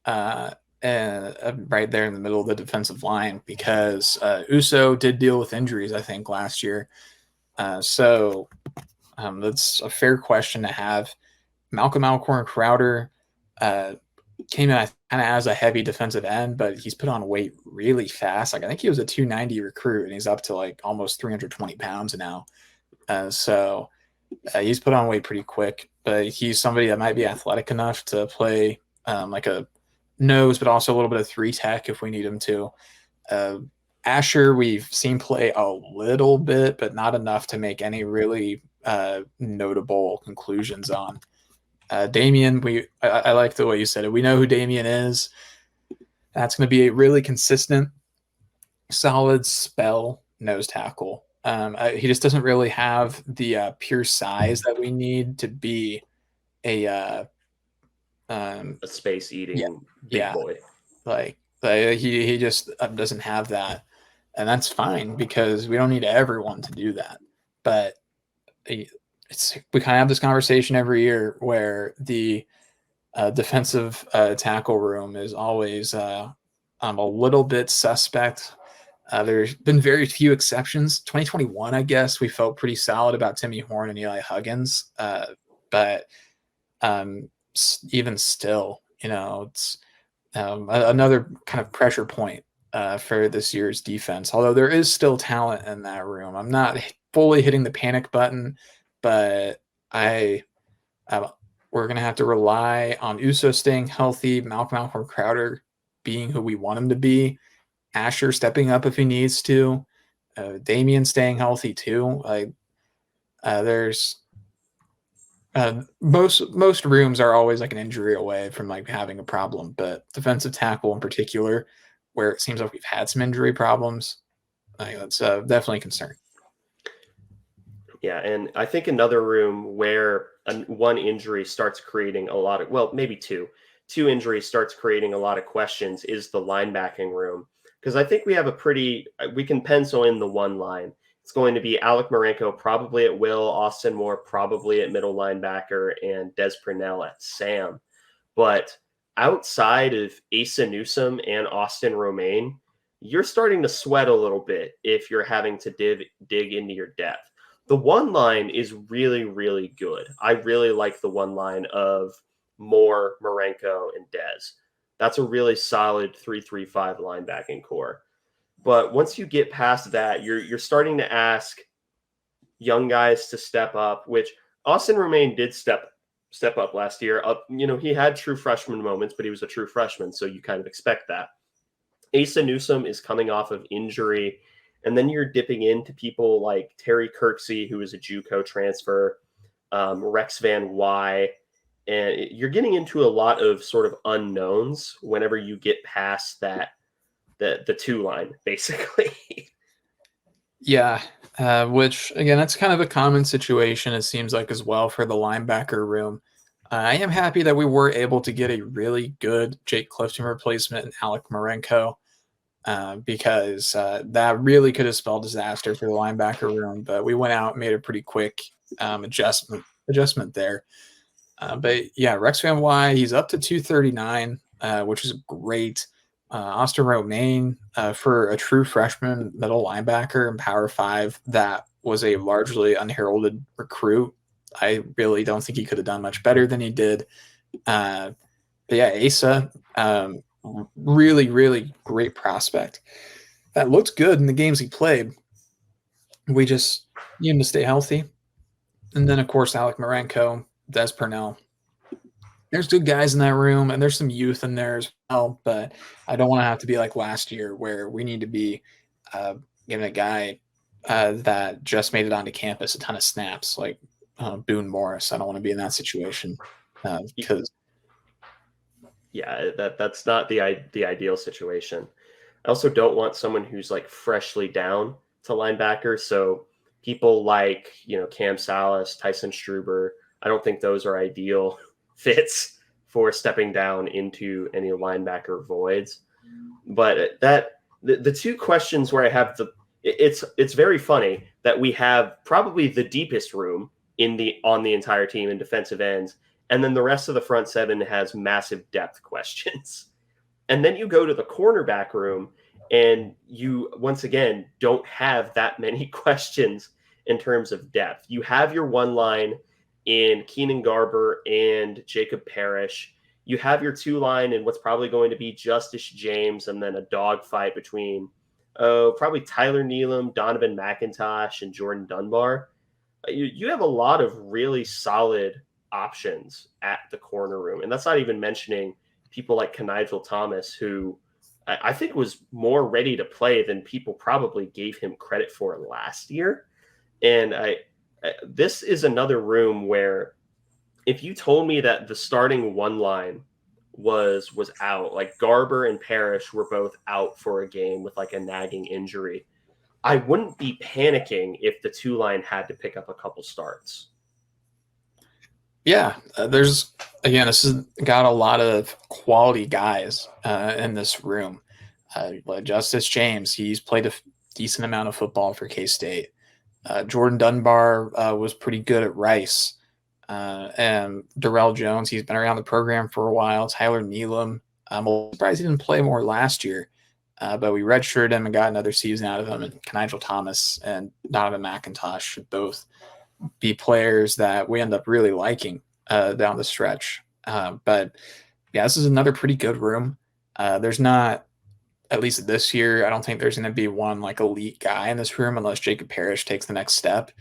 uh, and right there in the middle of the defensive line, because Uso did deal with injuries, I think, last year. So that's a fair question to have. Malcolm Alcorn Crowder uh, came in kind of as a heavy defensive end, but he's put on weight really fast. Like I think he was a 290 recruit, and he's up to like almost 320 pounds now. So he's put on weight pretty quick, but he's somebody that might be athletic enough to play like a nose, but also a little bit of three tech if we need him to. Uh, Asher, we've seen play a little bit, but not enough to make any really notable conclusions on. Damien, I like the way you said it. We know who Damien is. That's going to be a really consistent, solid spell nose tackle. He just doesn't really have the pure size that we need to be a A space yeah, eating big yeah, boy. like he just doesn't have that, and that's fine because we don't need everyone to do that. But it's we kind of have this conversation every year where the defensive tackle room is always a little bit suspect. There's been very few exceptions. 2021, I guess, we felt pretty solid about Timmy Horn and Eli Huggins. But even still, it's another kind of pressure point for this year's defense. Although there is still talent in that room. I'm not fully hitting the panic button, but I we're going to have to rely on Uso staying healthy, Malcolm Alcorn Crowder being who we want him to be, Asher stepping up if he needs to, Damien staying healthy too. There's most rooms are always like an injury away from like having a problem, but defensive tackle in particular, where it seems like we've had some injury problems, that's definitely a concern. Yeah, and I think another room where one injury starts creating a lot of, well, maybe two injuries starts creating a lot of questions is the linebacking room. Because I think we have we can pencil in the one line. It's going to be Alec Marenko probably at will, Austin Moore probably at middle linebacker, and Des Purnell at Sam. But outside of Asa Newsom and Austin Romaine, you're starting to sweat a little bit if you're having to dig into your depth. The one line is really, really good. I really like the one line of Moore, Marenko, and Dez. That's a really solid 3-3-5 linebacking core. But once you get past that, you're starting to ask young guys to step up, which Austin Romaine did step up last year. He had true freshman moments, but he was a true freshman, so you kind of expect that. Asa Newsom is coming off of injury, and then you're dipping into people like Terry Kirksey, who is a JUCO transfer, Rex Van Wy, and you're getting into a lot of sort of unknowns whenever you get past that the two line, basically. Yeah, which again, that's kind of a common situation, it seems like, as well for the linebacker room. I am happy that we were able to get a really good Jake Clifton replacement in Alec Marenko, because that really could have spelled disaster for the linebacker room. But we went out and made a pretty quick adjustment there. But yeah, Rex Van Wy, he's up to 239, which is great. Austin Romaine, for a true freshman middle linebacker in Power 5, that was a largely unheralded recruit. I really don't think he could have done much better than he did. But yeah, Asa, really, really great prospect. That looked good in the games he played. We just need him to stay healthy. And then, of course, Alec Marenko, Des Purnell. There's good guys in that room, and there's some youth in there as well. But I don't want to have to be like last year, where we need to be giving a guy that just made it onto campus a ton of snaps, like Boone Morris. I don't want to be in that situation because that's not the ideal situation. I also don't want someone who's like freshly down to linebacker. So people like, Cam Salas, Tyson Struber, I don't think those are ideal fits for stepping down into any linebacker voids. But the two questions where I have it's very funny that we have probably the deepest room on the entire team in defensive ends, and then the rest of the front seven has massive depth questions. And then you go to the cornerback room, and you once again don't have that many questions in terms of depth. You have your one line in Keenan Garber and Jacob Parrish. You have your two line in what's probably going to be Justice James, and then a dogfight between probably Tyler Nealon, Donovan McIntosh, and Jordan Dunbar. You have a lot of really solid options at the corner room. And that's not even mentioning people like Kenigel Thomas, who I think was more ready to play than people probably gave him credit for last year. And this is another room where if you told me that the starting one line was out, like Garber and Parrish were both out for a game with like a nagging injury, I wouldn't be panicking if the two line had to pick up a couple starts. Yeah, this has got a lot of quality guys in this room. Justice James, he's played a decent amount of football for K-State. Jordan Dunbar was pretty good at Rice. And Darrell Jones, he's been around the program for a while. Tyler Nealon, I'm surprised he didn't play more last year, but we redshirted him and got another season out of him. And Kenigel Thomas and Donovan McIntosh should both be players that we end up really liking down the stretch. But yeah, this is another pretty good room. There's not, at least this year, I don't think there's going to be one like elite guy in this room unless Jacob Parrish takes the next step.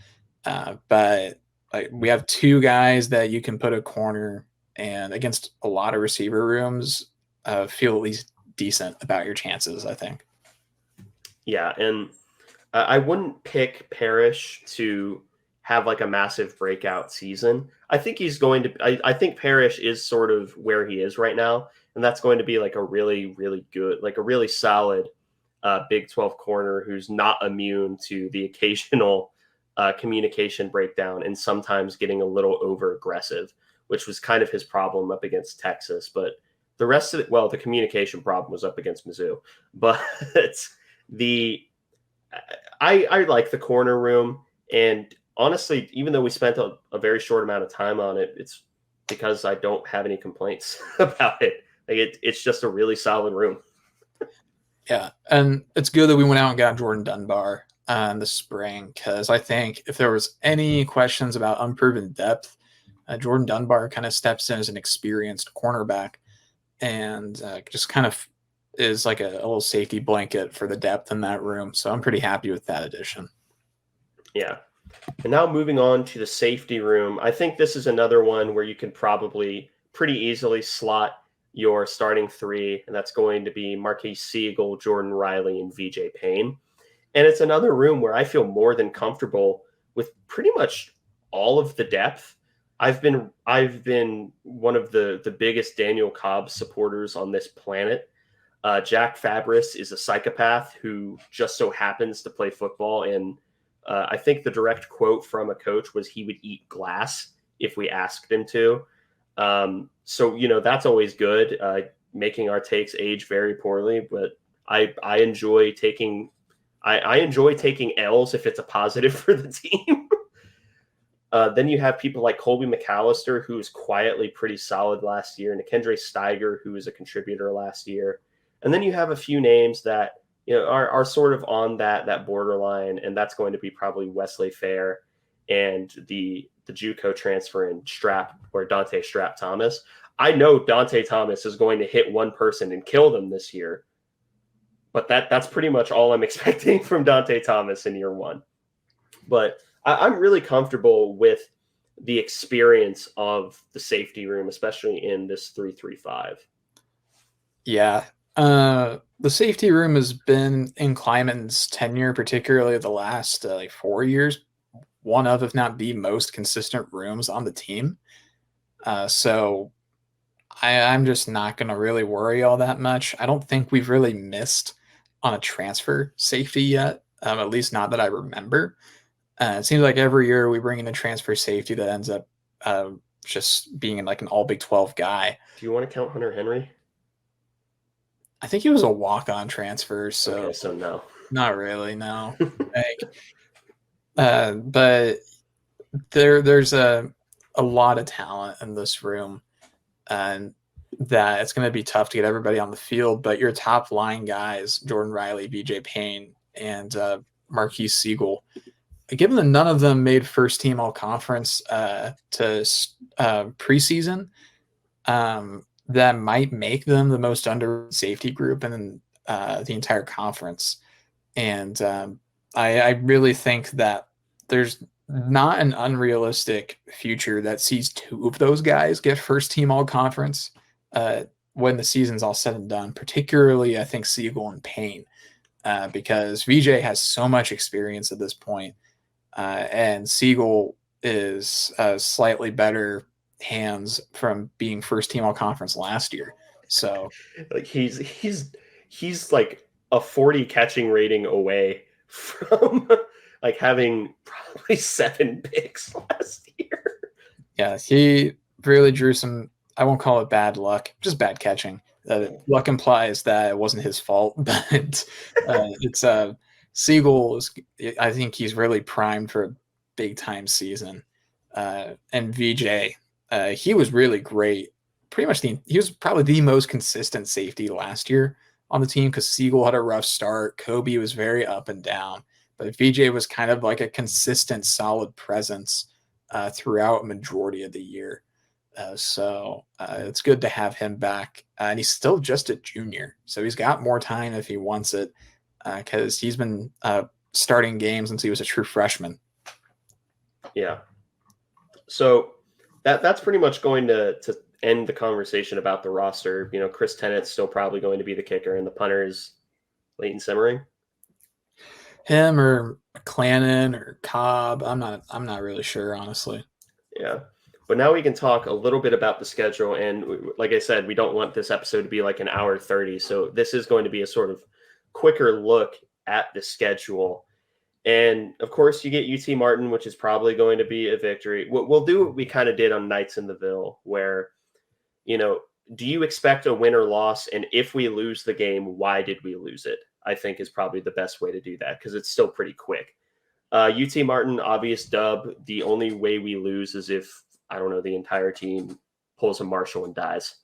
But we have two guys that you can put a corner, and against a lot of receiver rooms, feel at least decent about your chances, I think. Yeah, and I wouldn't pick Parrish to have like a massive breakout season. I think he's going to. I think Parrish is sort of where he is right now, and that's going to be like a really, really good, like a really solid Big 12 corner who's not immune to the occasional communication breakdown and sometimes getting a little over aggressive, which was kind of his problem up against Texas. But the rest of it, well, the communication problem was up against Mizzou. But I like the corner room, and honestly, even though we spent a very short amount of time on it, it's because I don't have any complaints about it. Like it's just a really solid room. Yeah, and it's good that we went out and got Jordan Dunbar in the spring, because I think if there was any questions about unproven depth, Jordan Dunbar kind of steps in as an experienced cornerback and just kind of is like a little safety blanket for the depth in that room. So I'm pretty happy with that addition. Yeah. And now moving on to the safety room, I think this is another one where you can probably pretty easily slot your starting three, and that's going to be Marquise Siegel, Jordan Riley, and VJ Payne. And it's another room where I feel more than comfortable with pretty much all of the depth. I've been one of the biggest Daniel Cobb supporters on this planet. Jack Fabris is a psychopath who just so happens to play football in I think the direct quote from a coach was he would eat glass if we asked him to. So, that's always good. Making our takes age very poorly, but I enjoy taking I enjoy taking L's if it's a positive for the team. Then you have people like Colby McAllister, who was quietly pretty solid last year, and Kendra Steiger, who was a contributor last year. And then you have a few names that are sort of on that borderline, and that's going to be probably Wesley Fair and the JUCO transfer in Dante Strap Thomas. I know Dante Thomas is going to hit one person and kill them this year, but that's pretty much all I'm expecting from Dante Thomas in year one. But I'm really comfortable with the experience of the safety room, especially in this 3-3-5. Yeah. The safety room has been in Kleiman's tenure, particularly the last 4 years, one of, if not the most consistent rooms on the team. So I'm just not going to really worry all that much. I don't think we've really missed on a transfer safety yet, at least not that I remember. It seems like every year we bring in a transfer safety that ends up just being like an all Big 12 guy. Do you want to count Hunter Henry? I think he was a walk-on transfer, so okay, so no, not really, no. But there's a lot of talent in this room, and that it's going to be tough to get everybody on the field. But your top line guys, Jordan Riley, BJ Payne, and Marquise Siegel, given that none of them made first team all conference to preseason, that might make them the most under safety group in the entire conference. And I really think that there's not an unrealistic future that sees two of those guys get first team all conference when the season's all said and done, particularly I think Siegel and Payne, because VJ has so much experience at this point. And Siegel is slightly better hands from being first team all conference last year. So like he's like a 40 catching rating away from like having probably 7 picks last year. Yeah, he really drew some, I won't call it bad luck, just bad catching. Luck implies that it wasn't his fault, but it's Siegel is, I think he's really primed for a big time season. And VJ, he was really great. Pretty much he was probably the most consistent safety last year on the team because Siegel had a rough start. Kobe was very up and down, but VJ was kind of like a consistent, solid presence throughout a majority of the year. So it's good to have him back. And he's still just a junior, so he's got more time if he wants it because he's been starting games since he was a true freshman. Yeah. So that's pretty much going to end the conversation about the roster. Chris Tennett's still probably going to be the kicker, and the punter is Leighton Simmering. Him or McClannon or Cobb. I'm not really sure, honestly. Yeah. But now we can talk a little bit about the schedule. And like I said, we don't want this episode to be like an hour 30. So this is going to be a sort of quicker look at the schedule. And of course, you get UT Martin, which is probably going to be a victory. We'll do what we kind of did on Knights in the Ville, where, do you expect a win or loss? And if we lose the game, why did we lose it? I think is probably the best way to do that because it's still pretty quick. UT Martin, obvious dub. The only way we lose is if, I don't know, the entire team pulls a Marshall and dies.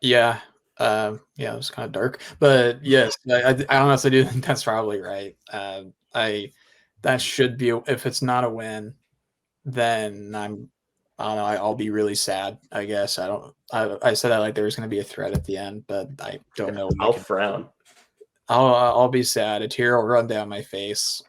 Yeah. It was kind of dark, but yes, I honestly do think that's probably right. That should be, if it's not a win, then I don't know, I'll be really sad, I guess. I said that like there was going to be a threat at the end, but I don't know. I'll frown. I'll be sad. A tear will run down my face.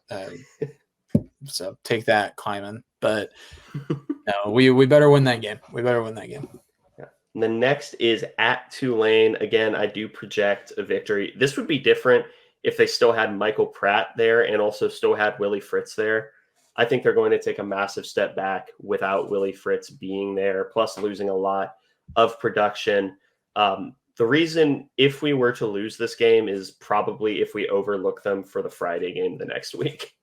So take that, Kleiman. But no, we better win that game. Yeah. And the next is at Tulane. Again, I do project a victory. This would be different if they still had Michael Pratt there and also still had Willie Fritz there. I think they're going to take a massive step back without Willie Fritz being there, plus losing a lot of production. The reason if we were to lose this game is probably if we overlook them for the Friday game the next week.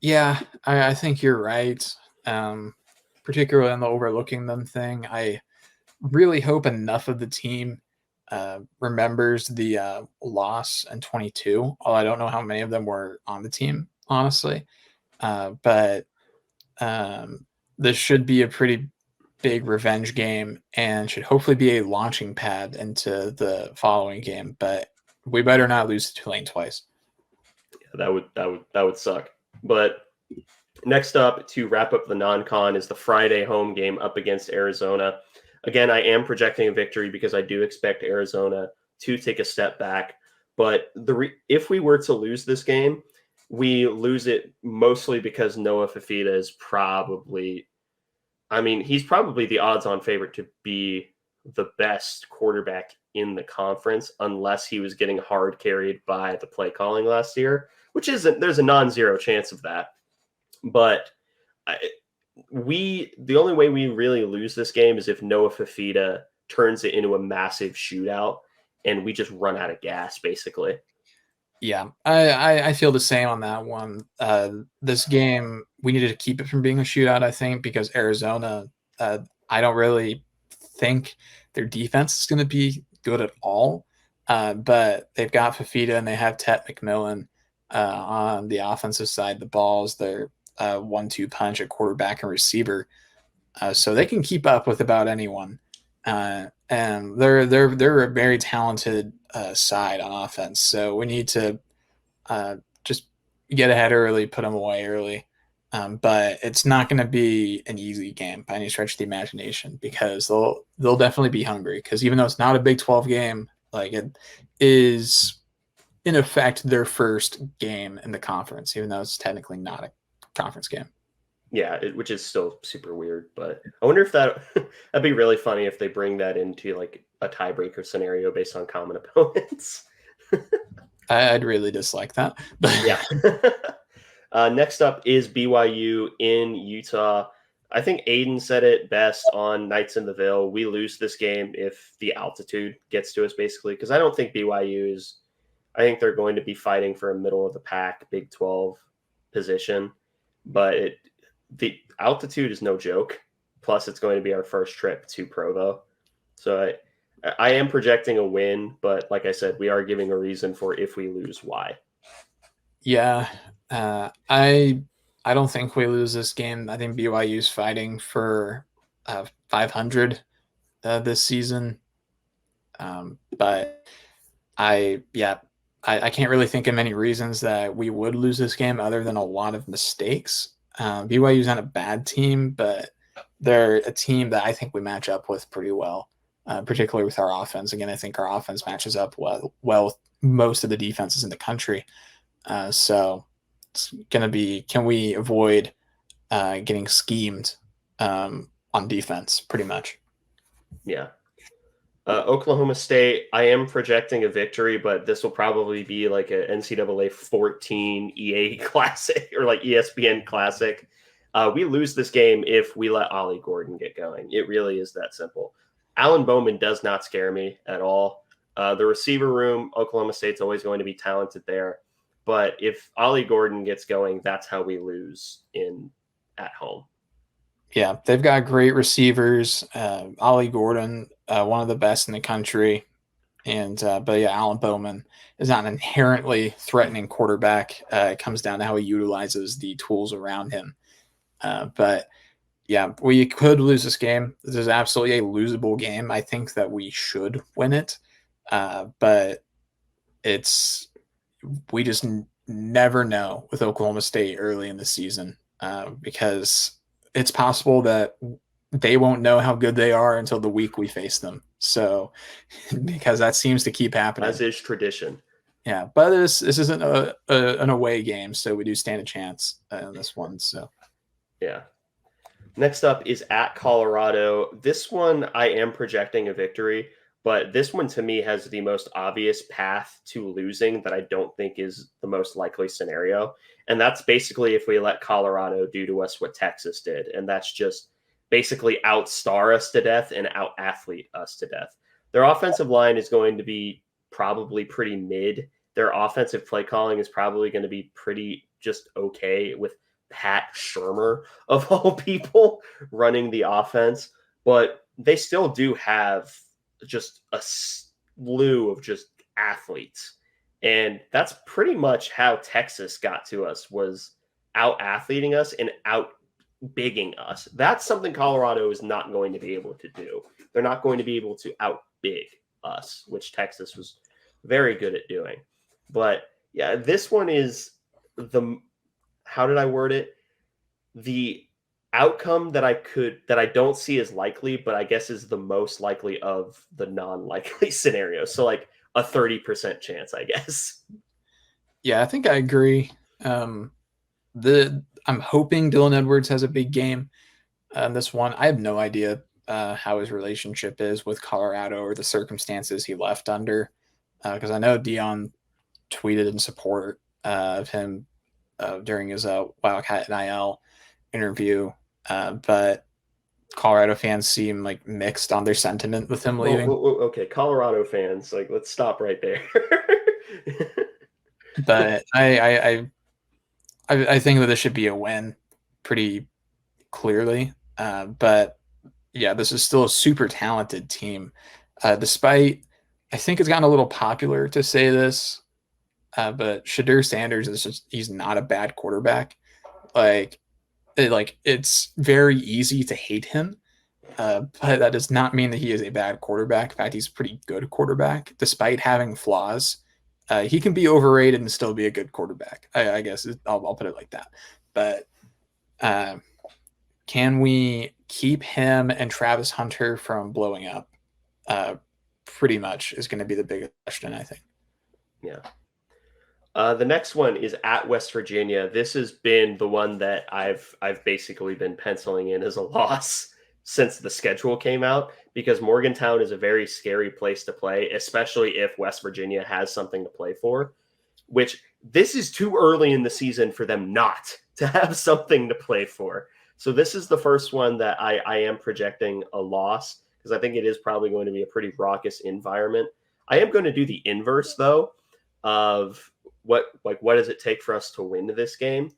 Yeah, I think you're right. Um, Particularly on the overlooking them thing. I really hope enough of the team remembers the loss in 22. Although I don't know how many of them were on the team, honestly. But um, this should be a pretty big revenge game and should hopefully be a launching pad into the following game. But we better not lose to Tulane twice. That would suck. But next up, to wrap up the non-con, is the Friday home game up against Arizona. Again, I am projecting a victory because I do expect Arizona to take a step back. But if we were to lose this game, we lose it mostly because Noah Fafita is probably, I mean, he's probably the odds-on favorite to be the best quarterback in the conference, unless he was getting hard carried by the play calling last year, which isn't. There's a non-zero chance of that. But I, the only way we really lose this game is if Noah Fafita turns it into a massive shootout and we just run out of gas, basically. Yeah, I feel the same on that one. This game, we needed to keep it from being a shootout, I think, because Arizona, I don't really think their defense is going to be good at all. But they've got Fafita and they have Tet McMillan on the offensive side. The balls, their 1-2 punch at quarterback and receiver, so they can keep up with about anyone. And they're a very talented side on offense. So we need to just get ahead early, put them away early. But it's not going to be an easy game by any stretch of the imagination because they'll definitely be hungry. Because even though it's not a Big 12 game, like it is in effect their first game in the conference, even though it's technically not a conference game. Yeah, which is still super weird. But I wonder if that'd be really funny if they bring that into like a tiebreaker scenario based on common opponents. I'd really dislike that. But Yeah. Next up is BYU in Utah. I think Aiden said it best on Nights in the Ville. We lose this game if the altitude gets to us, basically, because I don't think BYU is. I think they're going to be fighting for a middle of the pack Big 12 position, but the altitude is no joke. Plus, it's going to be our first trip to Provo, so I am projecting a win. But like I said, we are giving a reason for if we lose, why. yeah, I don't think we lose this game. I think BYU's fighting for 500 this season. But I can't really think of many reasons that we would lose this game other than a lot of mistakes. BYU's not a bad team, but they're a team that I think we match up with pretty well, particularly with our offense. Again, I think our offense matches up well with most of the defenses in the country. So it's going to be, can we avoid getting schemed on defense pretty much? Yeah. Oklahoma State, I am projecting a victory, but this will probably be like a NCAA 14 EA Classic or like ESPN Classic. We lose this game if we let Ollie Gordon get going. It really is that simple. Alan Bowman does not scare me at all. The receiver room, Oklahoma State's always going to be talented there. But if Ollie Gordon gets going, that's how we lose at home. Yeah, they've got great receivers. Ollie Gordon, one of the best in the country, and but yeah, Alan Bowman is not an inherently threatening quarterback. It comes down to how he utilizes the tools around him. But yeah, we could lose this game. This is absolutely a losable game. I think that we should win it, but it's we just never know with Oklahoma State early in the season because it's possible that they won't know how good they are until the week we face them. So, because that seems to keep happening, as is tradition. Yeah, but this isn't an away game, so we do stand a chance in this one. So, yeah. Next up is at Colorado. This one I am projecting a victory, but this one to me has the most obvious path to losing that I don't think is the most likely scenario. And that's basically if we let Colorado do to us what Texas did. And that's just basically outstar us to death and out athlete us to death. Their offensive line is going to be probably pretty mid their offensive play calling is probably going to be pretty just okay with Pat Shermer, of all people, running the offense. But they still do have just a slew of just athletes. And that's pretty much how Texas got to us, was out athleting us and out bigging us. That's something Colorado is not going to be able to do. They're not going to be able to out big us, which Texas was very good at doing. But yeah, this one is the, how did I word it? The outcome that I don't see as likely, but I guess is the most likely of the non-likely scenarios. So like a 30% chance, I guess. Yeah, I think I agree. I'm hoping Dylan Edwards has a big game. This one, I have no idea how his relationship is with Colorado or the circumstances he left under, because I know Dion tweeted in support of him during his Wildcat NIL interview, but Colorado fans seem like mixed on their sentiment with him leaving. Okay, Colorado fans, like let's stop right there. But I think that this should be a win pretty clearly. But yeah, this is still a super talented team. Despite, I think it's gotten a little popular to say this, but Shadur Sanders is he's not a bad quarterback. Like, it's very easy to hate him, but that does not mean that he is a bad quarterback. In fact, he's a pretty good quarterback, despite having flaws. He can be overrated and still be a good quarterback. I guess I'll put it like that. But can we keep him and Travis Hunter from blowing up? Pretty much is going to be the biggest question, I think. Yeah. The next one is at West Virginia. This has been the one that I've basically been penciling in as a loss since the schedule came out, because Morgantown is a very scary place to play, especially if West Virginia has something to play for, which this is too early in the season for them not to have something to play for. So this is the first one that I am projecting a loss, because I think it is probably going to be a pretty raucous environment. I am going to do the inverse, though, of what does it take for us to win this game?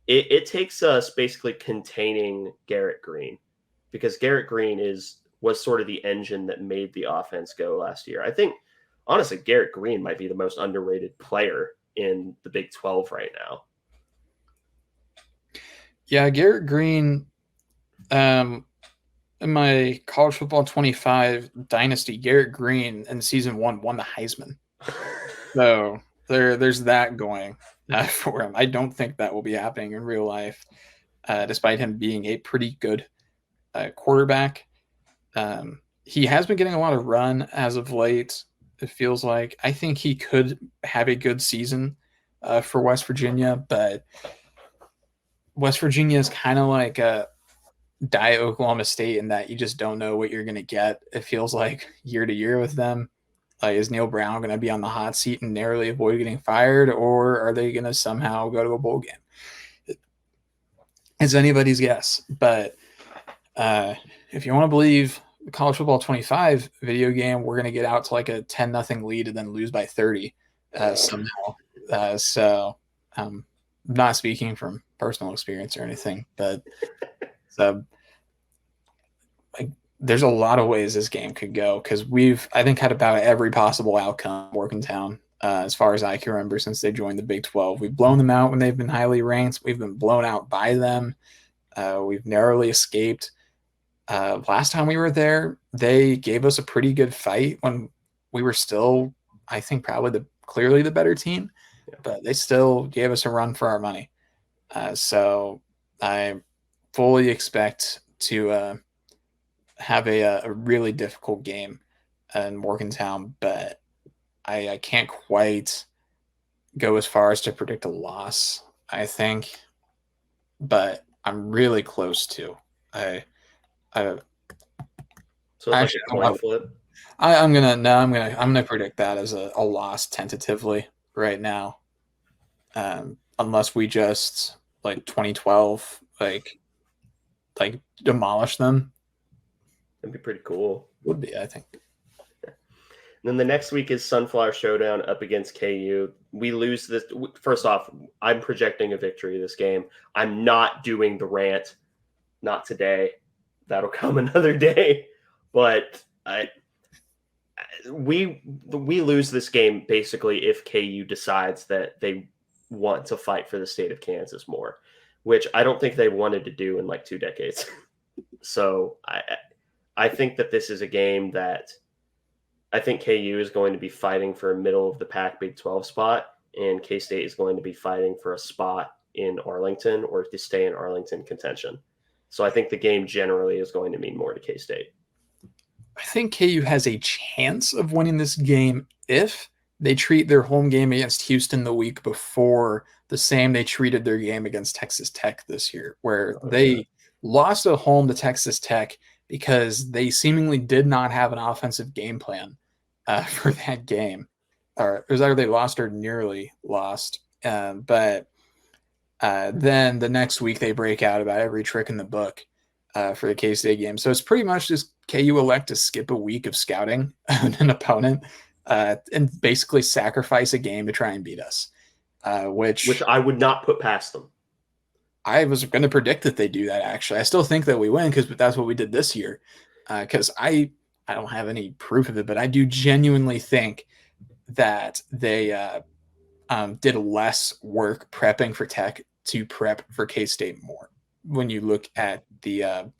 It takes us basically containing Garrett Green, because Garrett Green was sort of the engine that made the offense go last year. I think, honestly, Garrett Green might be the most underrated player in the Big 12 right now. Yeah, Garrett Green, in my college football 25 dynasty, Garrett Green in season 1 won the Heisman. So there's that going for him. I don't think that will be happening in real life, despite him being a pretty good quarterback. He has been getting a lot of run as of late. It feels like I think he could have a good season for West Virginia, but West Virginia is kind of like a Diet Oklahoma State in that you just don't know what you're going to get. It feels like year to year with them. Is Neil Brown going to be on the hot seat and narrowly avoid getting fired, or are they going to somehow go to a bowl game? It's anybody's guess. But if you want to believe the college football 25 video game, we're going to get out to like a 10-0 lead and then lose by 30 somehow. So I'm not speaking from personal experience or anything, but there's a lot of ways this game could go, because we've, I think, had about every possible outcome in Morgantown as far as I can remember since they joined the Big 12. We've blown them out when they've been highly ranked. We've been blown out by them. We've narrowly escaped. Last time we were there, they gave us a pretty good fight when we were still, I think, probably clearly the better team, but they still gave us a run for our money. So I fully expect to have a really difficult game in Morgantown, but I can't quite go as far as to predict a loss, I think, but I'm really close to. So it's like a coin flip. I'm gonna predict that as a loss tentatively right now, unless we just like 2012 like demolish them. That'd be pretty cool. Would be, I think. then the next week is Sunflower Showdown up against KU. We lose this. First off, I'm projecting a victory this game. I'm not doing the rant. Not today. That'll come another day. But we lose this game basically if KU decides that they want to fight for the state of Kansas more, which I don't think they wanted to do in like 2 decades. So I think that this is a game that I think KU is going to be fighting for a middle of the pack Big 12 spot, and K-State is going to be fighting for a spot in Arlington or to stay in Arlington contention. So I think the game generally is going to mean more to K-State. I think KU has a chance of winning this game if they treat their home game against Houston the week before the same they treated their game against Texas Tech this year, where they lost at home to Texas Tech because they seemingly did not have an offensive game plan for that game. Or it was either they lost or nearly lost. But then the next week they break out about every trick in the book for the K-State game. So it's pretty much just KU elect to skip a week of scouting an opponent and basically sacrifice a game to try and beat us, which I would not put past them. I was going to predict that they do that, actually. I still think that we win because that's what we did this year. Because I don't have any proof of it, but I do genuinely think that they did less work prepping for Tech to prep for K-State more when you look at the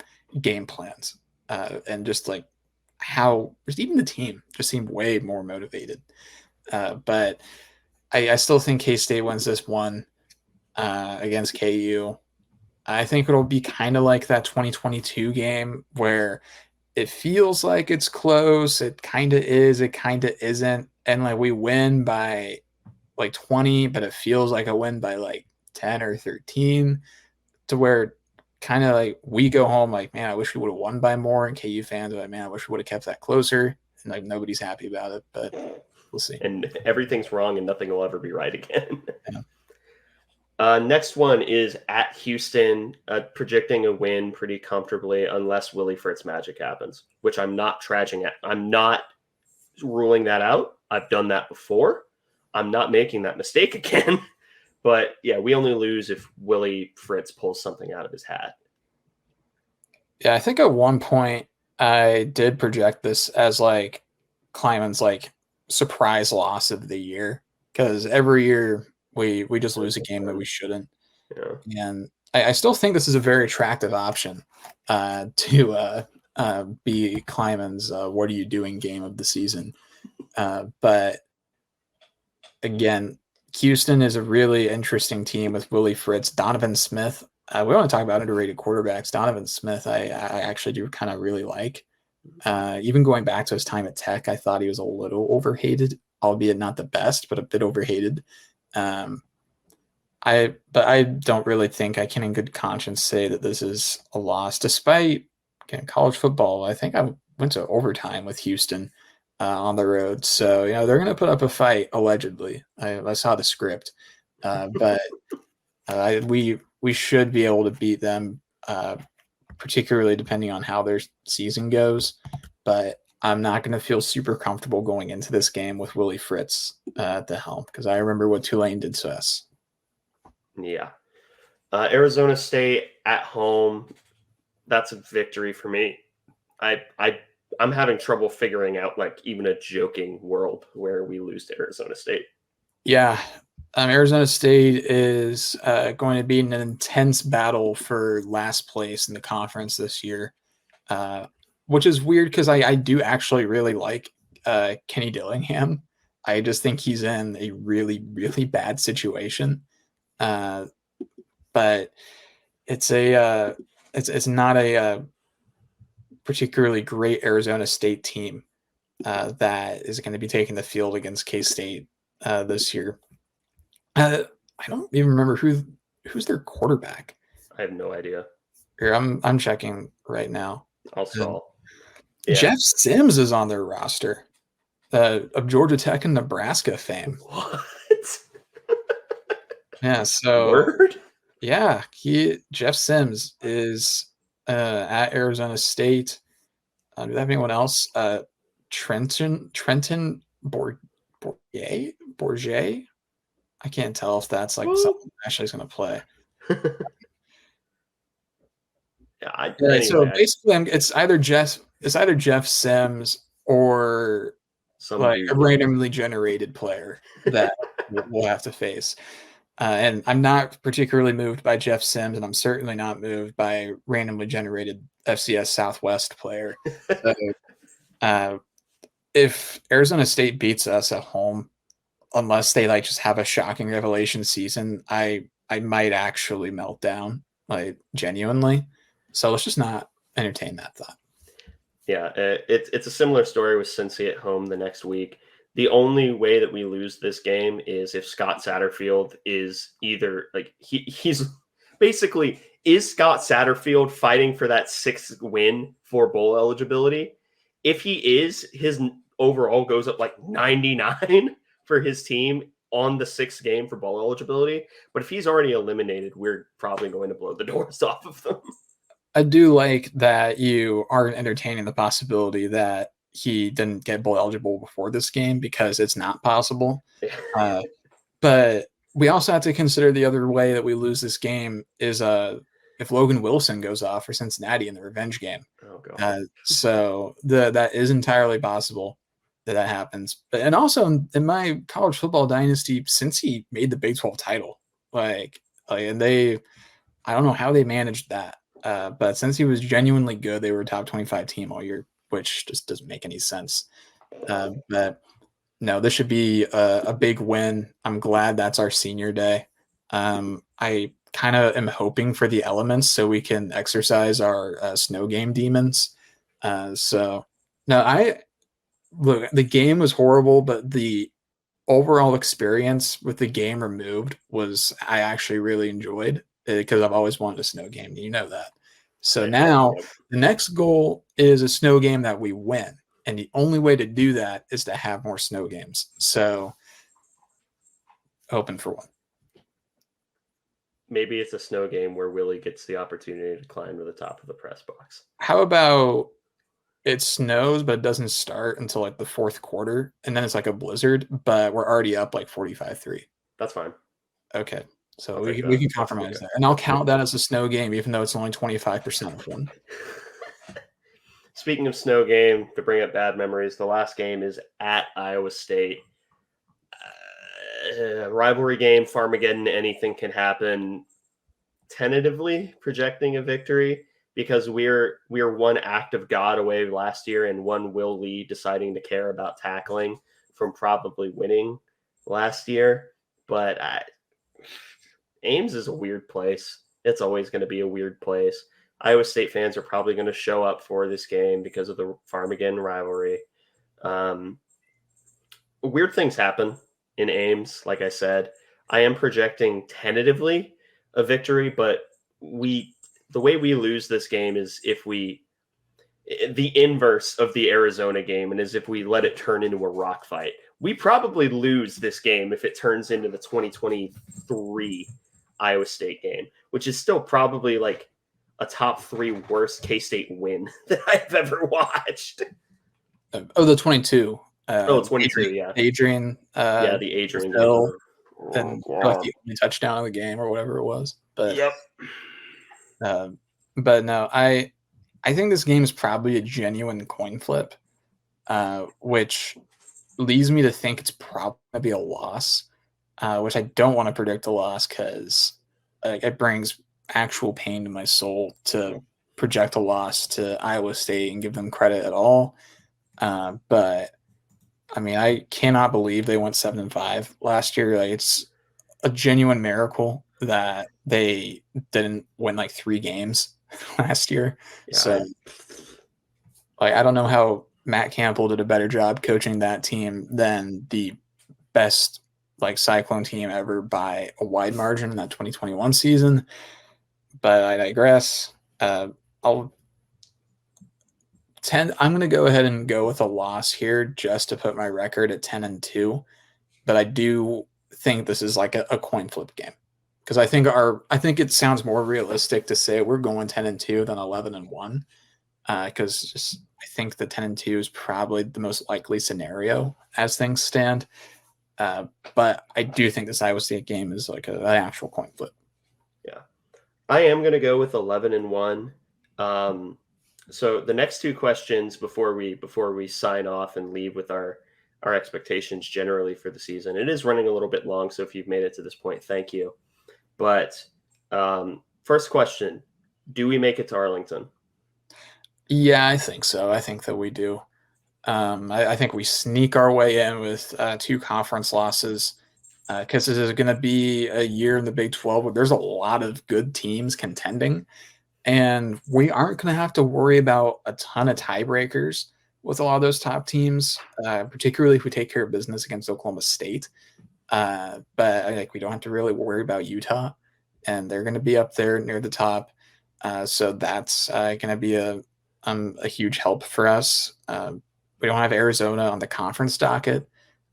game plans and just like how just even the team just seemed way more motivated. But I still think K-State wins this one against KU. I think it'll be kind of like that 2022 game where it feels like it's close. It kind of is. It kind of isn't. And like we win by like 20, but it feels like a win by like 10 or 13 to where kind of like we go home like, man, I wish we would have won by more. And KU fans are like, man, I wish we would have kept that closer. And like nobody's happy about it, but we'll see. And everything's wrong and nothing will ever be right again. Yeah. Next one is at Houston, projecting a win pretty comfortably unless Willie Fritz magic happens, which I'm not I'm not ruling that out. I've done that before. I'm not making that mistake again. But yeah, we only lose if Willie Fritz pulls something out of his hat. Yeah, I think at one point I did project this as like Kleiman's like surprise loss of the year because every year we just lose a game that we shouldn't. Yeah. And I still think this is a very attractive option to be Kleiman's what are you doing game of the season. But again, Houston is a really interesting team with Willie Fritz, Donovan Smith. We want to talk about underrated quarterbacks. Donovan Smith, I actually do kind of really like. Even going back to his time at Tech, I thought he was a little overhated, albeit not the best, but a bit overhated. But I don't really think I can in good conscience say that this is a loss, despite college football. I think I went to overtime with Houston on the road. So, they're going to put up a fight, allegedly. I saw the script. But we should be able to beat them, particularly depending on how their season goes. But I'm not going to feel super comfortable going into this game with Willie Fritz at the helm because I remember what Tulane did to us. Yeah. Arizona State at home, that's a victory for me. I'm having trouble figuring out like even a joking world where we lose to Arizona State. Yeah. Arizona State is going to be in an intense battle for last place in the conference this year, which is weird because I do actually really like Kenny Dillingham. I just think he's in a really, really bad situation. But it's not a particularly great Arizona State team that is going to be taking the field against K-State this year. I don't even remember who's their quarterback. I have no idea. Here, I'm checking right now. I'll stall. Yeah. Jeff Sims is on their roster of Georgia Tech and Nebraska fame. What? Yeah. So word. Yeah, Jeff Sims is at Arizona State. Do they have anyone else? Bourget. I can't tell if that's like Woo! something Ashley's going to play. Yeah. So Anyway, basically, it's either Jeff Sims or some like a dude. randomly generated player that we'll have to face. And I'm not particularly moved by Jeff Sims, and I'm certainly not moved by randomly generated FCS Southwest player. So, uh, if Arizona State beats us at home, unless they like just have a shocking revelation season, I might actually melt down, like genuinely. So let's just not entertain that thought. Yeah, it's a similar story with Cincy at home the next week. The only way that we lose this game is if Scott Satterfield is either like he's basically, is Scott Satterfield fighting for that sixth win for bowl eligibility? If he is, his overall goes up like 99 for his team on the sixth game for bowl eligibility. But if he's already eliminated, we're probably going to blow the doors off of them. I do like that you aren't entertaining the possibility that he didn't get bowl eligible before this game, because it's not possible. But we also have to consider the other way that we lose this game is if Logan Wilson goes off for Cincinnati in the revenge game. Oh god. So that is entirely possible that happens. And also in my college football dynasty, since he made the Big 12 title, and I don't know how they managed that. But since he was genuinely good, they were a top 25 team all year, which just doesn't make any sense. But no, this should be a big win. I'm glad that's our senior day. I kind of am hoping for the elements so we can exercise our snow game demons. So no, look, the game was horrible, but the overall experience with the game removed I actually really enjoyed, because I've always wanted a snow game. You know that. So now the next goal is a snow game that we win. And the only way to do that is to have more snow games. So hoping for one. Maybe it's a snow game where Willie gets the opportunity to climb to the top of the press box. How about it snows, but it doesn't start until like the fourth quarter, and then it's like a blizzard, but we're already up like 45-3. That's fine. Okay. So we can compromise that. And I'll count that as a snow game, even though it's only 25% of one. Speaking of snow game, to bring up bad memories, the last game is at Iowa State. Rivalry game, Farmageddon, anything can happen. Tentatively projecting a victory, because we're one act of God away last year and one Will Lee deciding to care about tackling from probably winning last year. But Ames is a weird place. It's always going to be a weird place. Iowa State fans are probably going to show up for this game because of the Farmageddon rivalry. Weird things happen in Ames. Like I said, I am projecting tentatively a victory, but the way we lose this game is the inverse of the Arizona game, and is if we let it turn into a rock fight. We probably lose this game if it turns into the 2023 Iowa State game, which is still probably like a top 3 worst K-State win that I've ever watched. The 22. 22, yeah. Adrian. The Adrian Hill, and like the only touchdown of the game or whatever it was. But yep. But no, I think this game is probably a genuine coin flip, which leads me to think it's probably going to be a loss, which I don't want to predict a loss, because it brings actual pain to my soul to project a loss to Iowa State and give them credit at all. But I mean, I cannot believe they went 7-5 last year. Like, it's a genuine miracle that they didn't win like 3 games last year. Yeah. So I don't know how Matt Campbell did a better job coaching that team than the best Cyclone team ever by a wide margin in that 2021 season. But I digress. I'm going to go ahead and go with a loss here just to put my record at 10-2. But I do think this is like a coin flip game, because I think it sounds more realistic to say we're going 10-2 than 11-1. because I think the 10-2 is probably the most likely scenario as things stand. But I do think this Iowa State game is like an actual coin flip. Yeah, I am going to go with 11-1. So the next two questions before we sign off and leave with our expectations generally for the season. It is running a little bit long, so if you've made it to this point, thank you. But first question: do we make it to Arlington? Yeah, I think so. I think that we do. I think we sneak our way in with 2 conference losses because this is going to be a year in the Big 12 where there's a lot of good teams contending, and we aren't going to have to worry about a ton of tiebreakers with a lot of those top teams, particularly if we take care of business against Oklahoma State. But I think we don't have to really worry about Utah, and they're going to be up there near the top. So that's going to be a huge help for us. We don't have Arizona on the conference docket.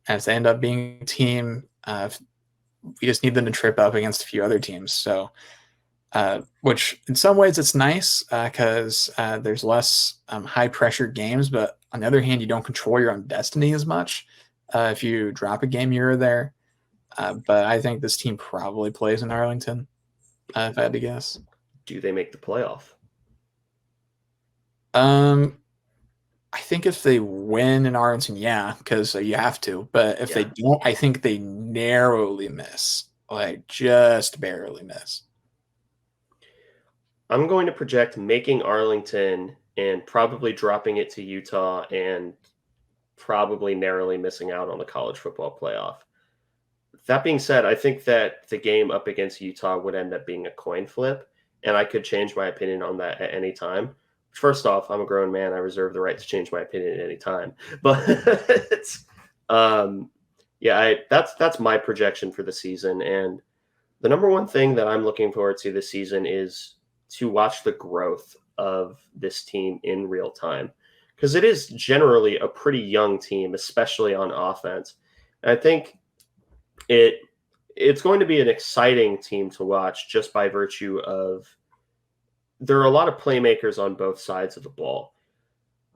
As they end up being a team, we just need them to trip up against a few other teams. So, which in some ways it's nice because there's less high pressure games, but on the other hand, you don't control your own destiny as much if you drop a game here or there. But I think this team probably plays in Arlington, if I had to guess. Do they make the playoff? I think if they win in Arlington, yeah, because you have to. But if they don't, I think they narrowly miss, like just barely miss. I'm going to project making Arlington and probably dropping it to Utah and probably narrowly missing out on the college football playoff. That being said, I think that the game up against Utah would end up being a coin flip, and I could change my opinion on that at any time. First off, I'm a grown man. I reserve the right to change my opinion at any time. But that's my projection for the season. And the number one thing that I'm looking forward to this season is to watch the growth of this team in real time, because it is generally a pretty young team, especially on offense. And I think it's going to be an exciting team to watch just by virtue of there are a lot of playmakers on both sides of the ball.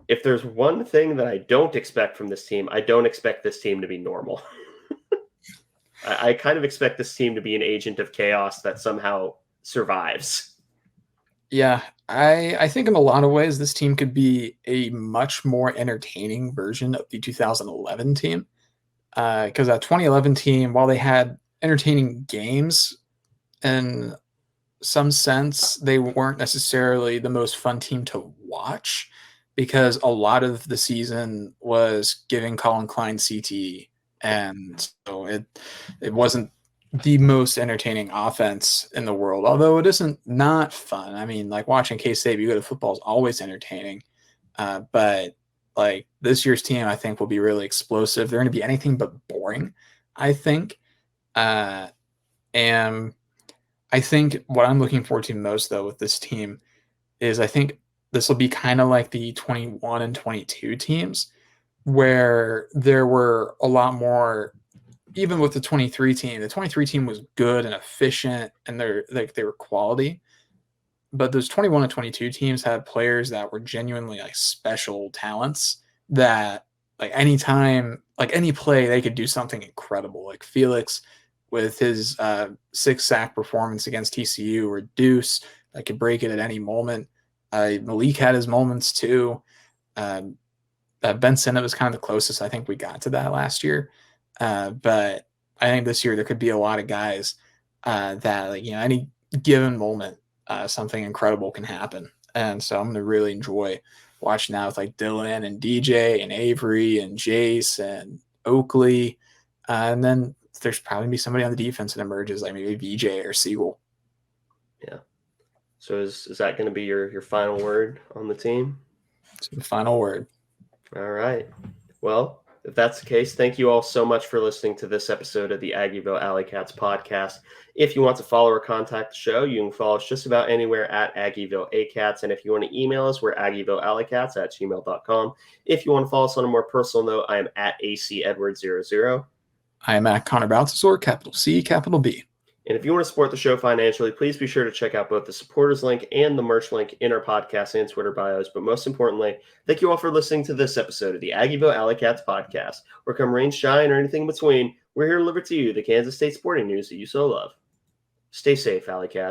If there's one thing that I don't expect from this team, I don't expect this team to be normal. I kind of expect this team to be an agent of chaos that somehow survives. Yeah, I think in a lot of ways this team could be a much more entertaining version of the 2011 team. Because that 2011 team, while they had entertaining games in some sense, they weren't necessarily the most fun team to watch because a lot of the season was giving Colin Klein CTE, and so it wasn't the most entertaining offense in the world. Although it isn't not fun. I mean, like watching K-State be good at football is always entertaining, but like this year's team, I think will be really explosive. They're going to be anything but boring, I think. And I think what I'm looking forward to most, though, with this team is I think this will be kind of like the 21 and 22 teams, where there were a lot more. Even with the 23 team was good and efficient, and they were quality. But those 21 and 22 teams had players that were genuinely like special talents that like anytime, like any play, they could do something incredible. Like Felix with his 6-sack performance against TCU, or Deuce that could break it at any moment. Malik had his moments too. Ben Sinnott was kind of the closest I think we got to that last year. But I think this year there could be a lot of guys that, like, any given moment, something incredible can happen. And so I'm going to really enjoy watching that with like Dylan and DJ and Avery and Jace and Oakley. And then there's probably be somebody on the defense that emerges, like maybe VJ or Siegel. Yeah. So is that going to be your final word on the team? It's the final word. All right. Well, if that's the case, thank you all so much for listening to this episode of the Aggieville Alleycats podcast. If you want to follow or contact the show, you can follow us just about anywhere at Aggieville Alleycats. And if you want to email us, we're AggieVilleAlleycats@gmail.com. If you want to follow us on a more personal note, I am at ACEdward00. I am at Connor Balthazar, capital C, capital B. And if you want to support the show financially, please be sure to check out both the supporters link and the merch link in our podcast and Twitter bios. But most importantly, thank you all for listening to this episode of the Aggieville Alleycats podcast. Where come rain, shine, or anything in between, we're here to deliver to you the Kansas State sporting news that you so love. Stay safe, Alleycats.